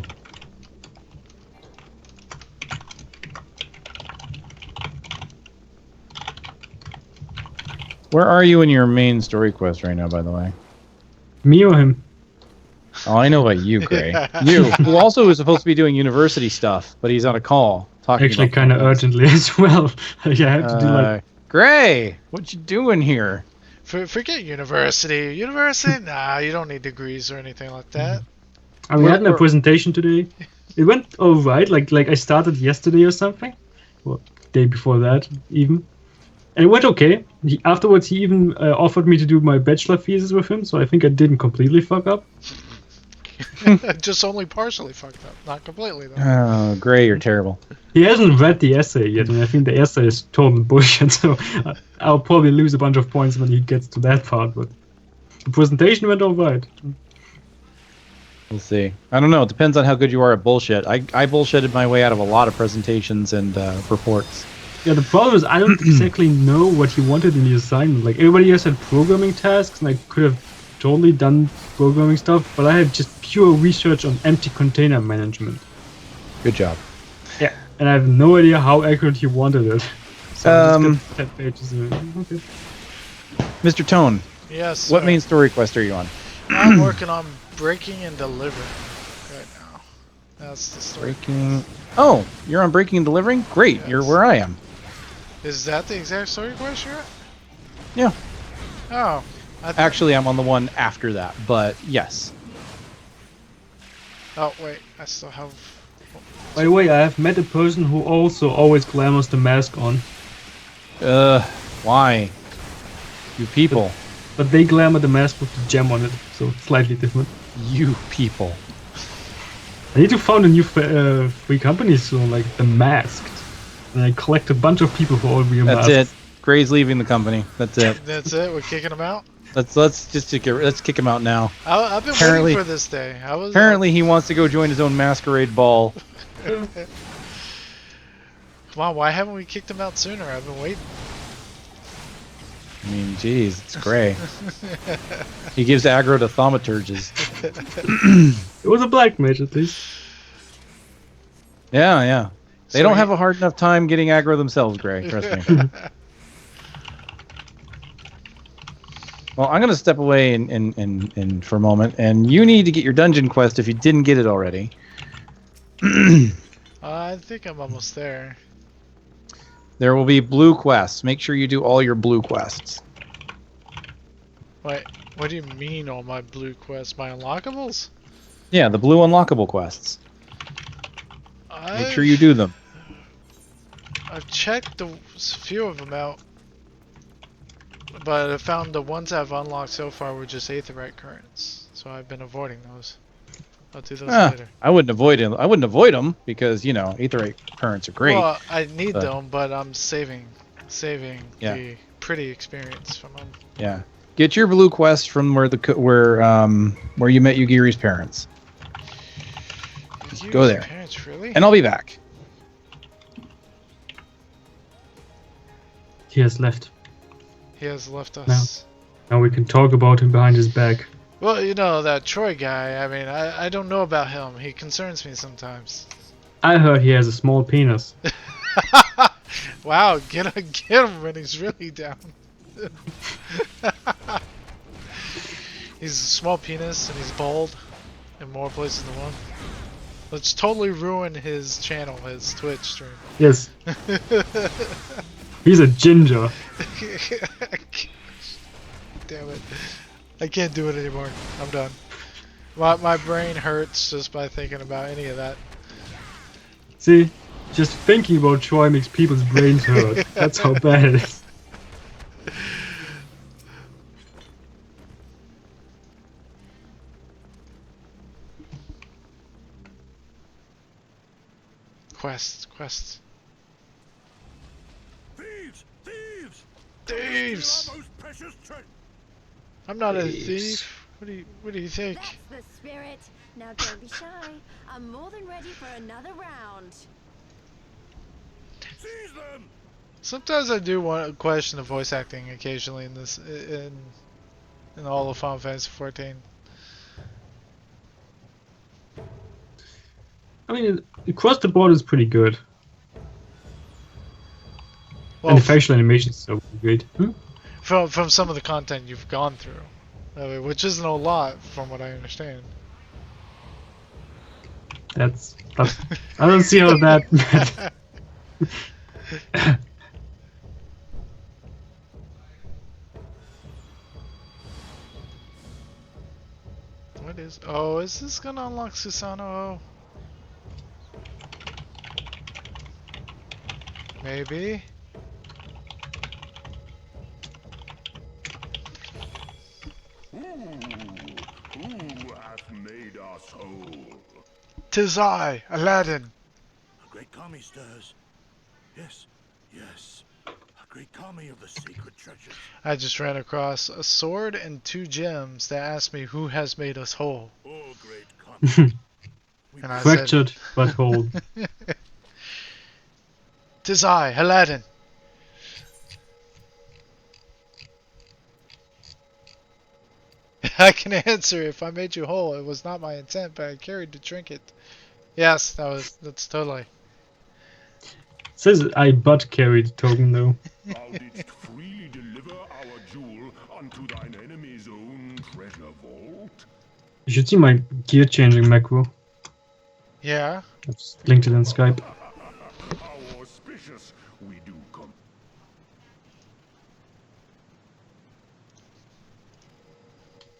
Where are you in your main story quest right now, by the way? Me or him? Oh, I know about you, Gray. You, who also is supposed to be doing university stuff, but he's on a call talking. Actually, kind of urgently as well. Yeah, I have to do like. Gray, what you doing here? Forget university. University? Nah, you don't need degrees or anything like that. I mean, I had my presentation today. It went alright. Like I started yesterday or something. Well, day before that even. And it went okay. Afterwards, he even offered me to do my bachelor thesis with him, so I think I didn't completely fuck up. Just only partially fucked up, not completely though. Oh, Gray, you're terrible. He hasn't read the essay yet, and I think the essay is total bullshit, so I'll probably lose a bunch of points when he gets to that part, but the presentation went alright. We'll see. I don't know. It depends on how good you are at bullshit. I bullshitted my way out of a lot of presentations and reports. Yeah, the problem is I don't exactly know what he wanted in the assignment. Like, everybody else had programming tasks, and I could have totally done programming stuff, but I had just pure research on empty container management. Good job. Yeah, and I have no idea how accurate he wanted it. So I just got 10 pages of it. Okay. Mr. Tone. Yes. What main story quest are you on? I'm working on breaking and delivering right now. That's the story. Breaking. Oh, you're on breaking and delivering? Great. Yes. You're where I am. Is that the exact story quest you're at? Yeah. Oh. Actually, I'm on the one after that, but yes. Oh, wait. I still have... By the way, I have met a person who also always glamours the mask on. Why? You people. But they glamour the mask with the gem on it, so it's slightly different. You people. I need to found a new free company soon, like The Masked. And I collect a bunch of people who all wear masks. That's it. Gray's leaving the company. That's it. That's it? We're kicking him out? Let's kick him out now. I've been waiting for this day. Apparently he wants to go join his own masquerade ball. Come on, why haven't we kicked him out sooner? I've been waiting. I mean, jeez, it's Gray. He gives aggro to thaumaturges. It was a black mage at least. Yeah. They don't have a hard enough time getting aggro themselves, Gray. Trust me. Well, I'm going to step away in for a moment, and you need to get your dungeon quest if you didn't get it already. I think I'm almost there. There will be blue quests. Make sure you do all your blue quests. Wait, what do you mean all my blue quests? My unlockables? Yeah, the blue unlockable quests. Make sure you do them. I've checked a few of them out, but I found the ones I've unlocked so far were just aetherite currents, so I've been avoiding those. I'll do those later. I wouldn't avoid them because, you know, aetherite currents are great. Well, I need them, but I'm saving the pretty experience from them. Yeah. Get your blue quest from where you met Yugiri's parents. Go there. Parents, really? And I'll be back. He has left. He has left us. Now we can talk about him behind his back. Well, you know, that Troy guy, I mean, I don't know about him. He concerns me sometimes. I heard he has a small penis. Wow, get him when he's really down. He's a small penis and he's bald in more places than one. Let's totally ruin his channel, his Twitch stream. Yes. He's a ginger. Damn it. I can't do it anymore. I'm done. My brain hurts just by thinking about any of that. See? Just thinking about Troy makes people's brains hurt. That's how bad it is. quests, quests. Thieves! Thieves! Thieves! Our most precious treasure. I'm not a Thieves. thief. What do you think? That's the spirit. Now don't be shy. I'm more than ready for another round. Seize them! Sometimes I do want to question the voice acting occasionally in this in all of Final Fantasy 14. I mean, across the board is pretty good. Well, And the facial animations are great. from some of the content you've gone through, which isn't a lot from what I understand. That's I don't see how that. What is? Oh, is this gonna unlock Susano? Maybe. Who hath made us whole? 'Tis I, Aladdin. A great kami stirs. Yes, yes. A great kami of the sacred treasures. I just ran across a sword and 2 gems that asked me who has made us whole. Oh, great kami. And I Fractured but whole. said, "'Tis I, Aladdin." I can answer if I made you whole. It was not my intent, but I carried the trinket. Yes, that's totally. Says I butt carried the token though. Thou didst freely deliver our jewel unto thine enemy's own treasure vault. You should see my gear changing macro. Yeah. I've just linked it in Skype. How auspicious we do come.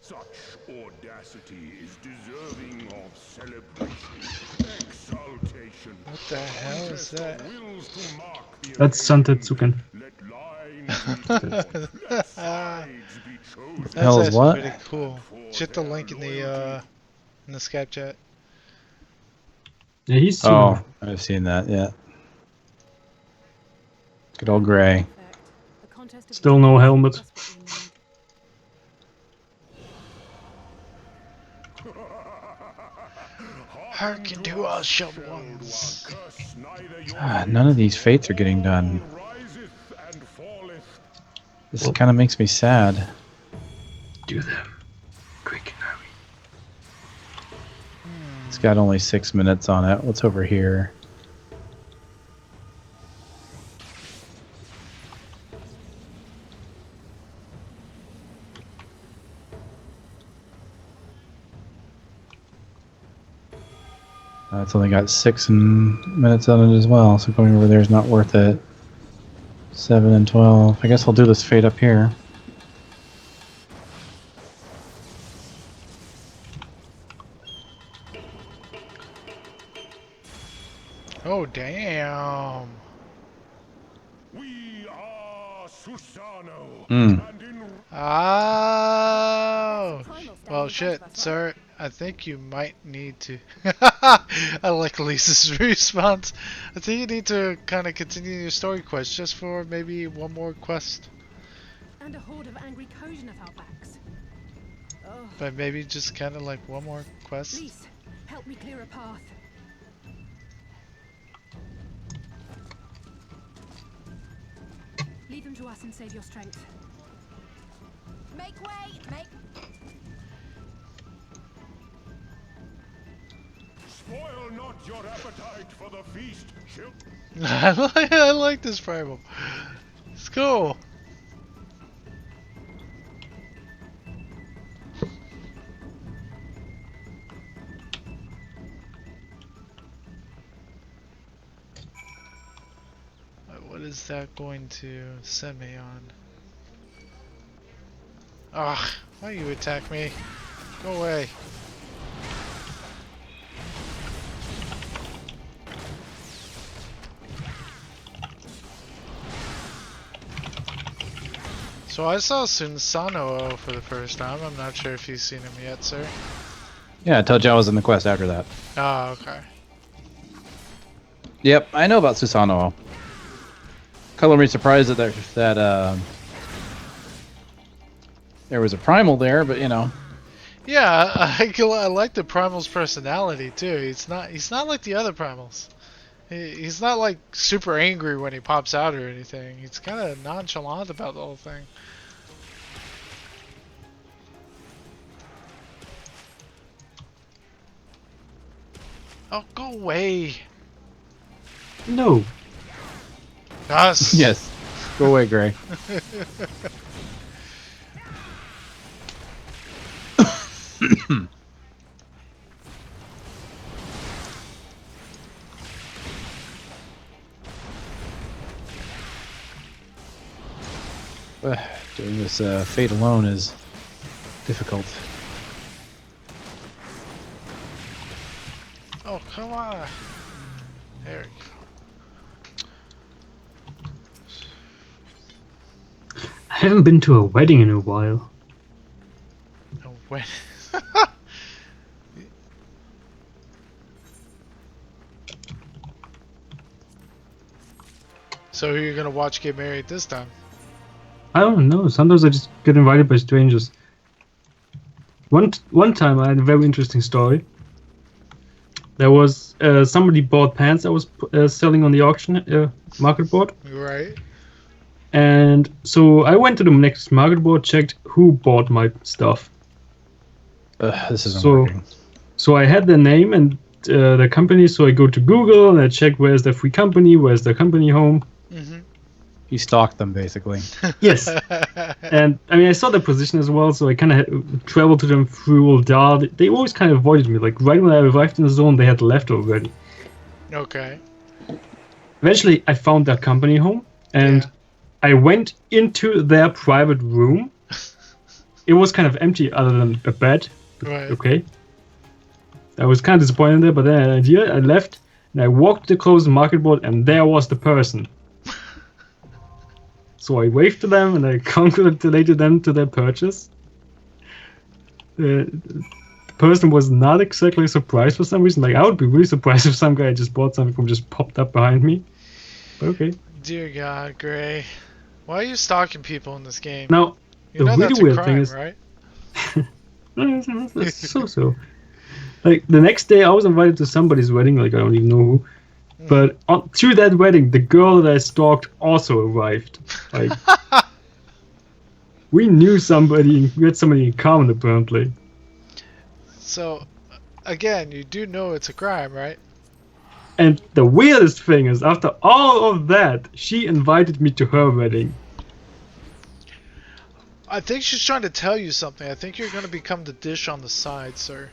Such audacity is deserving of celebration, exaltation. What the hell is that? Wills to mark the That's Santetsuken. Let lines be drawn, let sides be chosen. That's hell is actually what? pretty cool. Hit the link in the Skype chat. Yeah, he's Oh, I've seen that. Yeah. Good old Gray. Still no helmet. Hearken to us, shoved ones. Curse neither your None of these fates are getting done. riseth and falleth. This kind of makes me sad. Do them. Quick now. It's got only 6 minutes on it. What's over here? It's only got 6 minutes on it as well, so going over there is not worth it. 7 and 12. I guess I'll do this fate up here. Oh, damn. We are Susano. Hmm. And in Oh. Well, shit, sir. I think you might need to. I like Lisa's response. I think you need to kind of continue your story quest just for maybe one more quest. And a horde of angry Kojin at our backs. Oh, But maybe just kind of like one more quest. please, help me clear a path. Leave him to us and save your strength. Make way! Make. spoil not your appetite for the feast, children. I like this primal. It's cool. What is that going to send me on? Ah, why you attack me? Go away. So I saw Sunsano for the first time. I'm not sure if you've seen him yet, sir. Yeah, I told you I was in the quest after that. Oh, okay. Yep, I know about Susanoo. Color me surprised that there was a primal there, but you know. Yeah, I like the primal's personality too. He's not like the other primals. He's not like super angry when he pops out or anything. He's kind of nonchalant about the whole thing. Oh, go away. No. Yes. Yes. Go away, Gray. Doing this Fate alone is difficult. Oh, come on. There we go. I haven't been to a wedding in a while. Oh, wait. So who are you gonna watch get married this time? I don't know. Sometimes I just get invited by strangers. One time I had a very interesting story. There was somebody bought pants I was selling on the auction market board. Right. And so I went to the next market board, checked who bought my stuff. This isn't working. So I had their name and the company, so I go to Google and I check where's the free company, where's the company home. Mm-hmm. He stalked them, basically. Yes. And I mean, I saw their position as well, so I kind of traveled to them through all Dar. They always kind of avoided me. Like, right when I arrived in the zone, they had left already. Okay. Eventually, I found their company home, and I went into their private room. It was kind of empty other than a bed. Right. Okay. I was kind of disappointed there, but then I had an idea. I left, and I walked to the closest market board, and there was the person. So I waved to them, and I congratulated them to their purchase. The person was not exactly surprised for some reason. Like, I would be really surprised if some guy just bought something from just popped up behind me. But okay. Dear God, Gray. Why are you stalking people in this game? Now, You the know really that's a weird crime, thing is... right? so. Like, the next day I was invited to somebody's wedding, like, I don't even know who. But to that wedding, the girl that I stalked also arrived. Like, we knew somebody, we had somebody in common apparently. So, again, you do know it's a crime, right? And the weirdest thing is, after all of that, she invited me to her wedding. I think she's trying to tell you something. I think you're going to become the dish on the side, sir.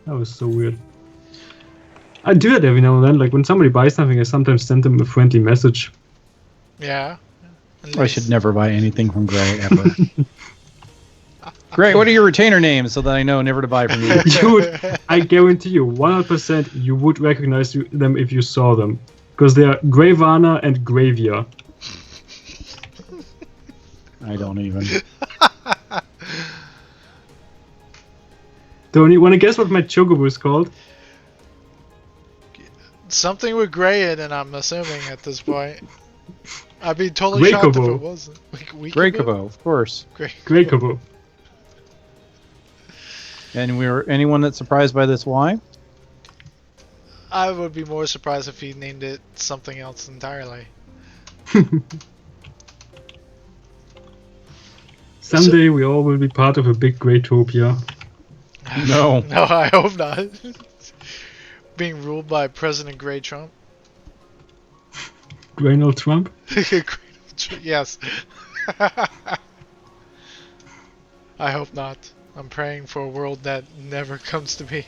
That was so weird. I do that every now and then. Like, when somebody buys something, I sometimes send them a friendly message. Yeah. I should never buy anything from Gray, ever. Gray, what are your retainer names so that I know never to buy from you? I guarantee you, 100% you would recognize them if you saw them. Because they are Gravana and Gravia. I don't even. Don't you want to guess what my chocobo is called? Something with Gray in it, I'm assuming at this point. I'd be totally shocked if it wasn't. Gray Kobo, of course. Grey Kobo. And anyone that's surprised by this, why? I would be more surprised if he named it something else entirely. Someday we all will be part of a big Greytopia. No. No, I hope not. Being ruled by President Grey Trump. Donald Trump? Yes. I hope not. I'm praying for a world that never comes to be.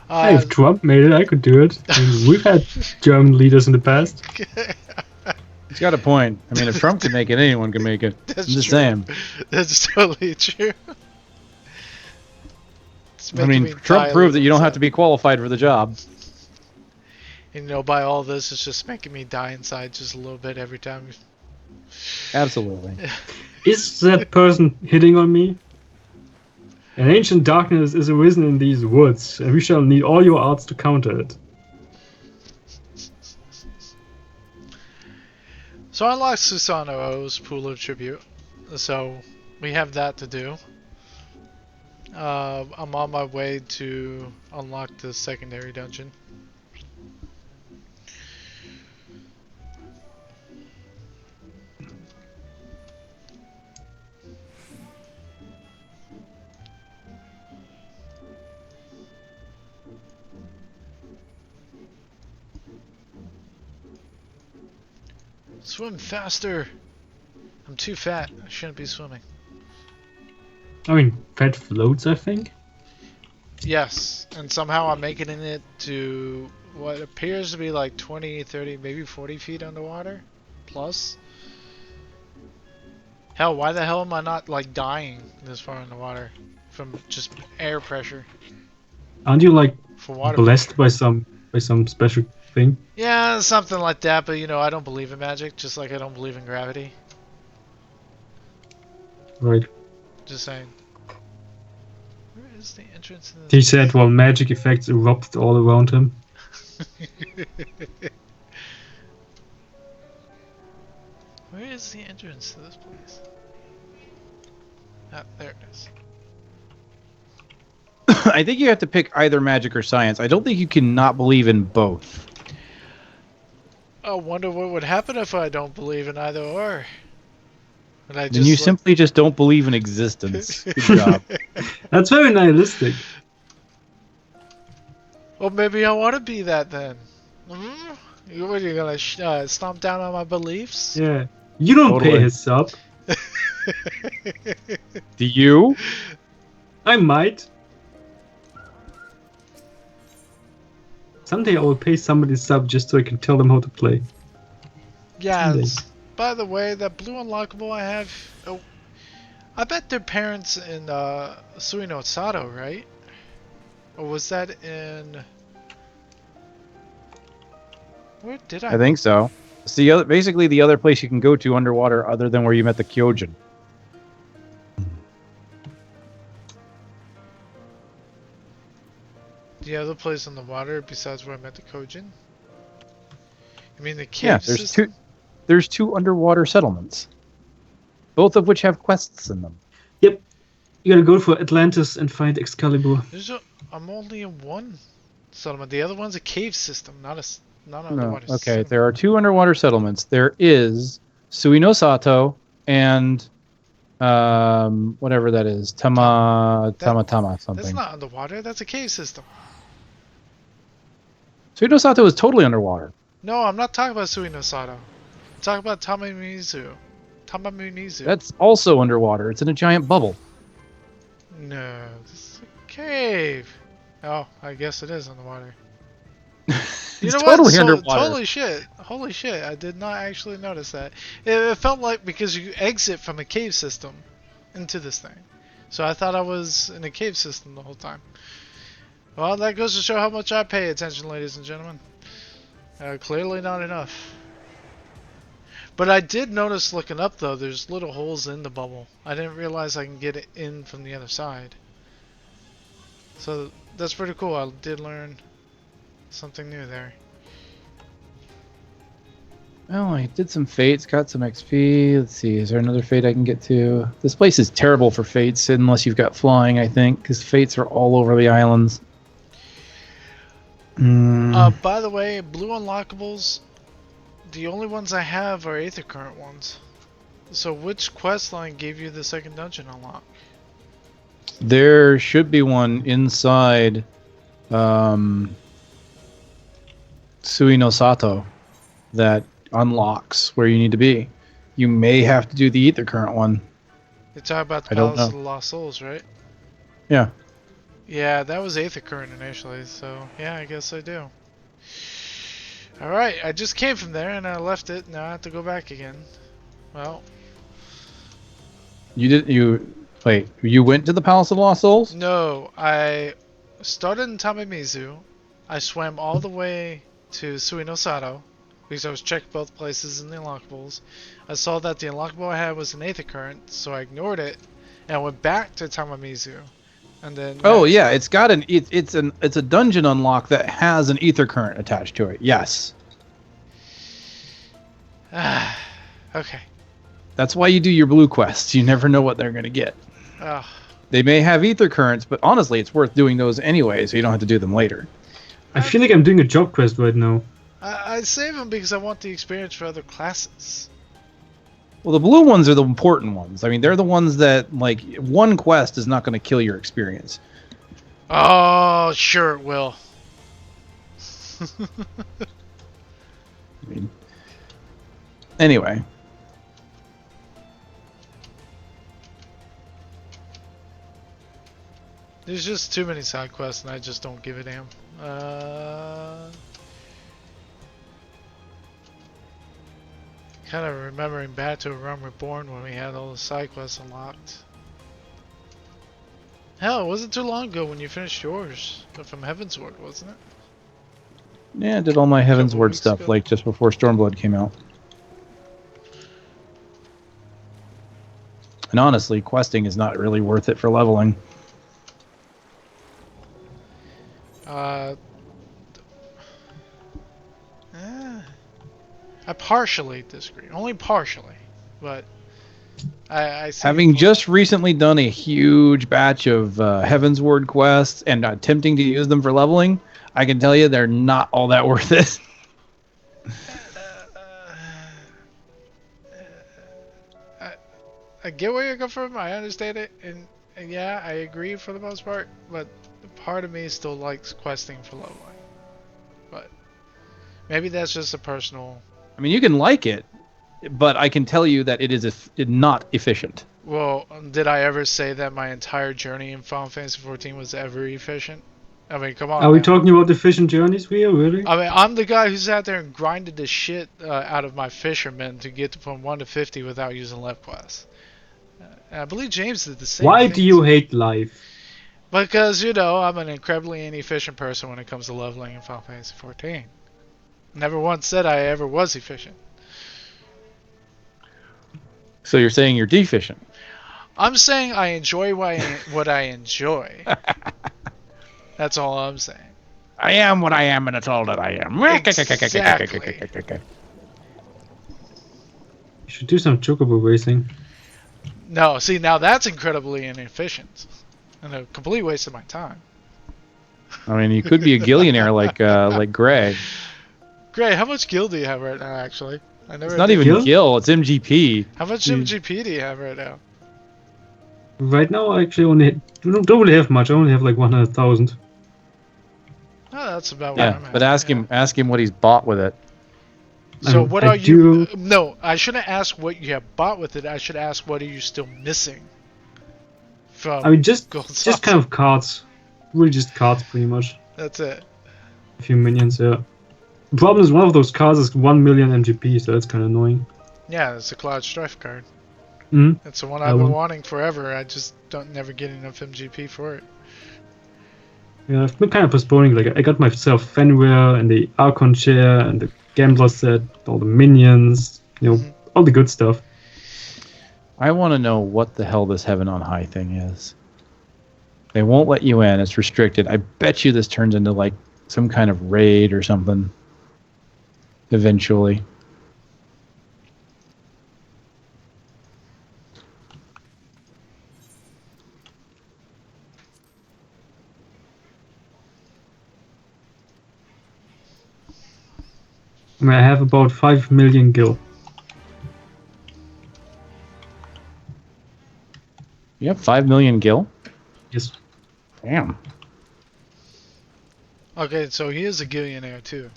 Hey, if Trump made it, I could do it. I mean, we've had German leaders in the past. He's got a point. I mean, if Trump can make it, anyone can make it. That's I'm just true. saying. That's totally true. I mean, Trump proved that you don't have to be qualified for the job. And, you know, by all this, it's just making me die inside just a little bit every time. Absolutely. Is that person hitting on me? An ancient darkness is arisen in these woods, and we shall need all your arts to counter it. So I unlocked Susanoo's Pool of Tribute, so we have that to do. I'm on my way to unlock the secondary dungeon. Swim faster! I'm too fat. I shouldn't be swimming. I mean, fat floats, I think. Yes, and somehow I'm making it to what appears to be like 20, 30, maybe 40 feet underwater. Plus. Hell, why the hell am I not like dying this far in the water from just air pressure? Aren't you like For water blessed pressure. by some special thing? Yeah, something like that, but you know, I don't believe in magic, just like I don't believe in gravity. Right. Just saying. Where is the entrance to this? He said while magic effects erupted all around him. Where is the entrance to this place? Ah, there it is. I think you have to pick either magic or science. I don't think you can not believe in both. I wonder what would happen if I don't believe in either or. Would I Then you just simply just don't believe in existence. Good job. That's very nihilistic. Well, maybe I want to be that then. What, are you gonna stomp down on my beliefs? Yeah. You don't pay Totally. his sub. Do you? I might. Someday I will pay somebody's sub just so I can tell them how to play. Yes. By the way, that blue unlockable I have. Oh, I bet their parents in Sui no Sato, right? Or was that in? Where did I? I think so. It's the other, basically the other place you can go to underwater other than where you met the Kyojin. The other place in the water besides where I met the Kojin? You mean the cave Yeah, there's system? there's two underwater settlements, both of which have quests in them. Yep. You gotta go for Atlantis and find Excalibur. I'm only in one settlement. The other one's a cave system, not an No, underwater okay, settlement. there are two underwater settlements. There is Sui no Sato and whatever that is, Tama something. That's not underwater. That's a cave system. Sui no Sato is totally underwater. No, I'm not talking about Sui no Sato. I'm talking about Tamamunizu. That's also underwater. It's in a giant bubble. No, this is a cave. Oh, I guess it is underwater. It's totally So, underwater. Holy shit, I did not actually notice that. It felt like because you exit from a cave system into this thing. So I thought I was in a cave system the whole time. Well, that goes to show how much I pay attention, ladies and gentlemen. Clearly not enough. But I did notice looking up though, there's little holes in the bubble. I didn't realize I can get it in from the other side. So that's pretty cool. I did learn something new there. Well, I did some fates, got some XP. Let's see, is there another fate I can get to? This place is terrible for fates unless you've got flying, I think, because fates are all over the islands. By the way, blue unlockables, the only ones I have are Aether Current ones. So which quest line gave you the second dungeon unlock? There should be one inside Sui no Sato that unlocks where you need to be. You may have to do the Ether Current one. You're talking about the I don't Palace of know. the Lost Souls, right? Yeah. Yeah, that was Aether Current initially, so yeah, I guess I do. Alright, I just came from there and I left it, now I have to go back again. Well, Wait, you went to the Palace of Lost Souls? no, I started in Tamamizu, I swam all the way to Sui no Sato, because I was checked both places in the unlockables. I saw that the unlockable I had was an Aether Current, so I ignored it, and I went back to Tamamizu. And then Oh yeah, it's got it's a dungeon unlock that has an ether current attached to it. Yes. Okay. That's why you do your blue quests. You never know what they're going to get. They may have ether currents, but honestly, it's worth doing those anyway, so you don't have to do them later. I feel like I'm doing a job quest right now. I save them because I want the experience for other classes. Well, the blue ones are the important ones. I mean, they're the ones that, like, one quest is not going to kill your experience. Oh, sure it will. I mean, anyway. There's just too many side quests and I just don't give a damn. Kind of remembering back to a Run Reborn when we had all the side quests unlocked. Hell, it wasn't too long ago when you finished yours from Heavensward, wasn't it? Yeah, I did all my Heavensward stuff like just before Stormblood came out. And honestly, questing is not really worth it for leveling. I partially disagree. Only partially. But I see having just recently done a huge batch of Heavensward quests and attempting to use them for leveling, I can tell you they're not all that worth it. I get where you're coming from. I understand it, and yeah, I agree for the most part. But part of me still likes questing for leveling. But maybe that's just a personal. I mean, you can like it, but I can tell you that it is not efficient. Well, did I ever say that my entire journey in Final Fantasy XIV was ever efficient? I mean, come on. Are we talking about efficient journeys here, really? I mean, I'm the guy who sat there and grinded the shit out of my fishermen to get from 1 to 50 without using left quests. And I believe James did the same thing. Why do you hate life? Because, you know, I'm an incredibly inefficient person when it comes to leveling in Final Fantasy XIV. Never once said I ever was efficient. So you're saying you're deficient? I'm saying I enjoy what I enjoy. That's all I'm saying. I am what I am, and it's all that I am. Exactly. You should do some chocobo racing. No, see, now that's incredibly inefficient. And a complete waste of my time. I mean, you could be a gillionaire like Gray. Gray, how much gil do you have right now, actually? It's not even gil, it's MGP. How much MGP do you have right now? Right now, I actually only don't really have much. I only have like 100,000. Oh, that's about where I'm at. But ask him what he's bought with it. So what are you? No, I shouldn't ask what you have bought with it. I should ask what are you still missing from. I mean, just kind of cards, really just cards, pretty much. That's it. A few minions, yeah. The problem is one of those cards is 1 million MGP, so that's kind of annoying. Yeah, it's a Cloud Strife card. Mm-hmm. That's the one I've been wanting forever. I just never get enough MGP for it. Yeah, I've been kind of postponing. Like, I got myself Fenrir and the Archon chair and the Gambler set, all the minions, you know, all the good stuff. I want to know what the hell this Heaven on High thing is. They won't let you in. It's restricted. I bet you this turns into like some kind of raid or something. Eventually. I mean, I have about 5 million gil. You have 5 million gil? Yes. Damn. Okay, so he is a gillionaire too.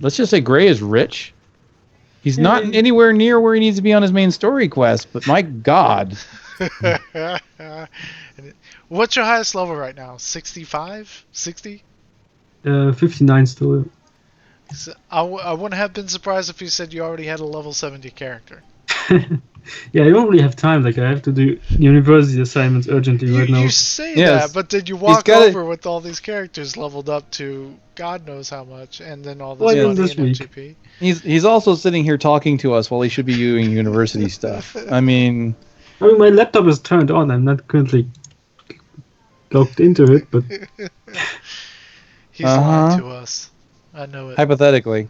Let's just say Gray is rich. He's not anywhere near where he needs to be on his main story quest, but my god. What's your highest level right now? 65? 60? 59 still. So I wouldn't have been surprised if you said you already had a level 70 character. Yeah, I don't really have time. Like, I have to do university assignments urgently right now. You say that, but did you walk over with all these characters leveled up to God knows how much, and then all this money in MGP? He's also sitting here talking to us while he should be doing university stuff. I mean, I mean, my laptop is turned on. I'm not currently logged into it, but He's lying to us. I know it. Hypothetically.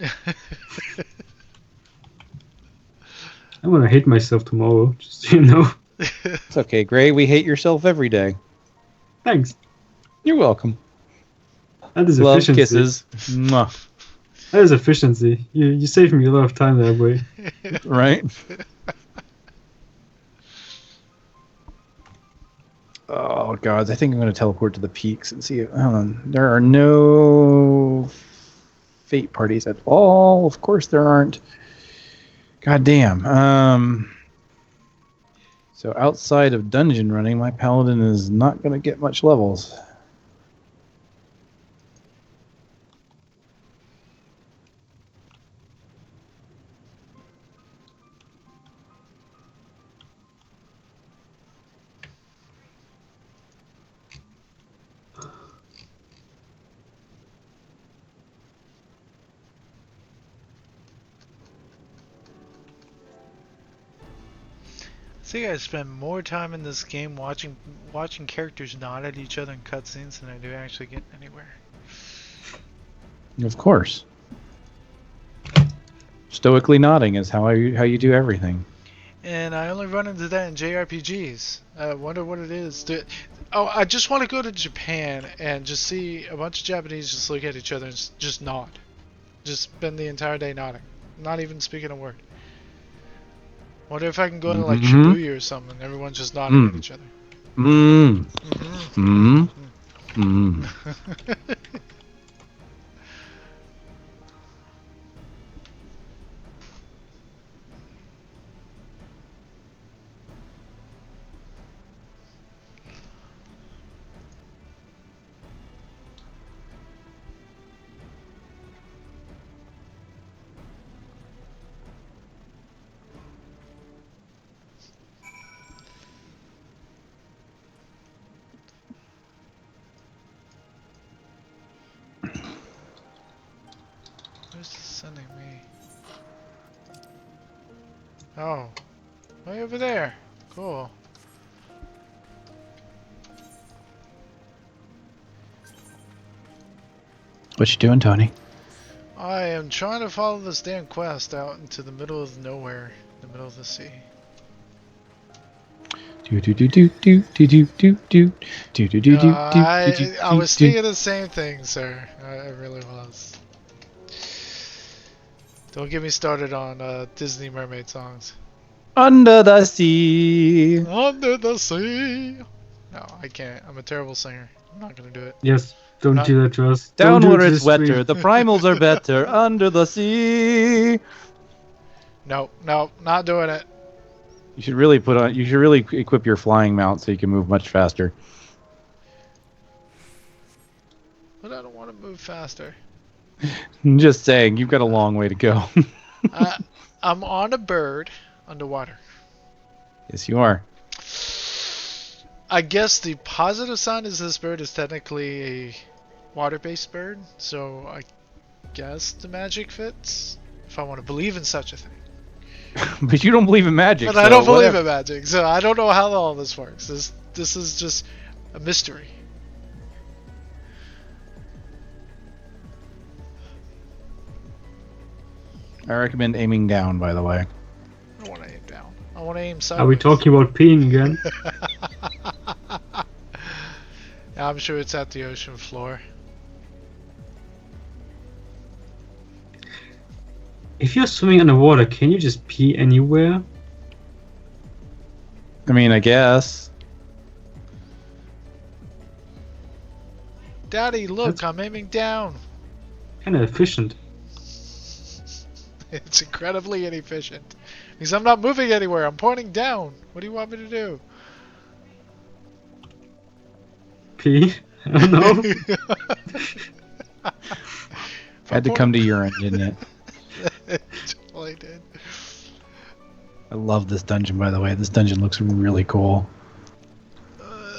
I'm gonna hate myself tomorrow. Just so you know. It's okay, Gray. We hate yourself every day. Thanks. You're welcome. That is Love efficiency. kisses. Mwah. That is efficiency. You saved me a lot of time that way. Right? Oh, gods. I think I'm going to teleport to the peaks and see. Hold on. There are no fate parties at all. Of course there aren't. God damn. So outside of dungeon running, my paladin is not going to get much levels. I think I spend more time in this game watching characters nod at each other in cutscenes than I do actually getting anywhere. Of course. Stoically nodding is how you do everything. And I only run into that in JRPGs. I wonder what it is. I just want to go to Japan and just see a bunch of Japanese just look at each other and just nod. Just spend the entire day nodding. Not even speaking a word. Wonder if I can go to like Shibuya or something and everyone's just nodding at each other. Where's this sending me? Oh, way over there. Cool. What you doing, Tony? I am trying to follow this damn quest out into the middle of nowhere, the middle of the sea. I was thinking the same thing, sir. I really was. Don't get me started on Disney mermaid songs. Under the sea. Under the sea. No, I can't. I'm a terrible singer. I'm not gonna do it. Yes, don't do that to us. Down Don't do where it to it's the stream. wetter, the primals are better. Under the sea. No, not doing it. You should really equip your flying mount so you can move much faster. But I don't want to move faster. I'm just saying, you've got a long way to go. I'm on a bird underwater. Yes, you are. I guess the positive sign is this bird is technically a water-based bird, so I guess the magic fits, if I want to believe in such a thing. But you don't believe in magic. But I don't believe in magic, so I don't know how all this works. This is just a mystery. I recommend aiming down, by the way. I don't want to aim down. I want to aim sideways. Are we talking about peeing again? Yeah, I'm sure it's at the ocean floor. If you're swimming underwater, can you just pee anywhere? I mean, I guess. Daddy, look, I'm aiming down. Kinda efficient. It's incredibly inefficient. Because I'm not moving anywhere, I'm pointing down. What do you want me to do? Pee? I don't know. Had to come to urine, didn't it? It totally did. I love this dungeon, by the way. This dungeon looks really cool.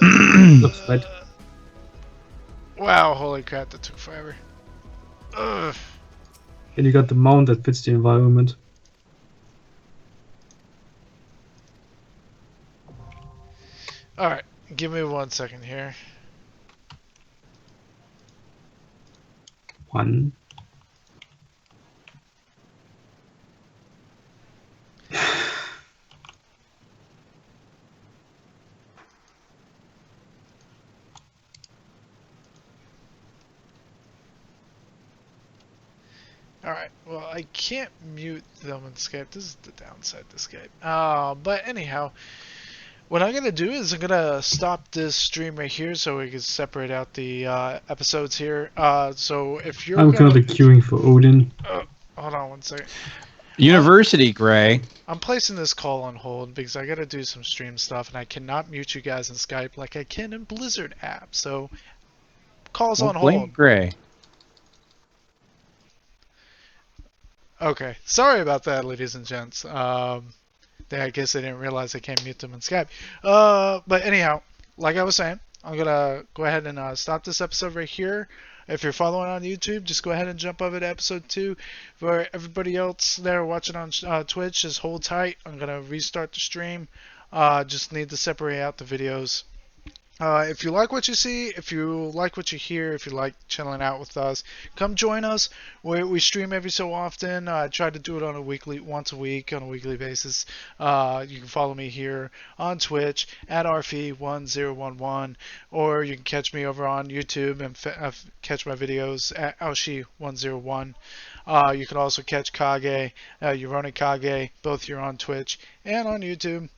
Looks wet. Wow, holy crap, that took forever. Ugh. And you got the mount that fits the environment. Alright, give me 1 second here. One. Alright, well, I can't mute them in Skype. This is the downside to Skype. But anyhow, what I'm going to do is I'm going to stop this stream right here so we can separate out the episodes here. So if you're I'm going currently queuing for Odin. hold on 1 second. University, Gray. I'm placing this call on hold because I got to do some stream stuff and I cannot mute you guys in Skype like I can in Blizzard app. So, calls on Blame hold. Gray. Okay, sorry about that, ladies and gents. I guess I didn't realize I can't mute them in Skype. But anyhow, like I was saying, I'm gonna go ahead and stop this episode right here. If you're following on YouTube, just go ahead and jump over to episode 2. For everybody else there watching on Twitch, just hold tight. I'm gonna restart the stream. Just need to separate out the videos. If you like what you see, if you like what you hear, if you like chilling out with us, come join us. We stream every so often. I try to do it on once a week, on a weekly basis. You can follow me here on Twitch at RFE1011, or you can catch me over on YouTube and catch my videos at Aoshi101. You can also catch Kage, Yoroni Kage, both here on Twitch and on YouTube.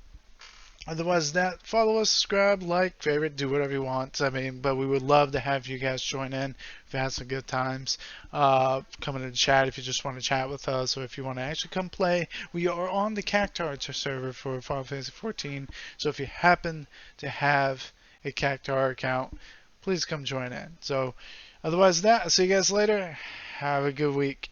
Otherwise, follow us, subscribe, like, favorite, do whatever you want. I mean, but we would love to have you guys join in if you had some good times. Come in and chat if you just want to chat with us, or if you want to actually come play. We are on the Cactar server for Final Fantasy XIV, so if you happen to have a Cactar account, please come join in. So, otherwise, I'll see you guys later. Have a good week.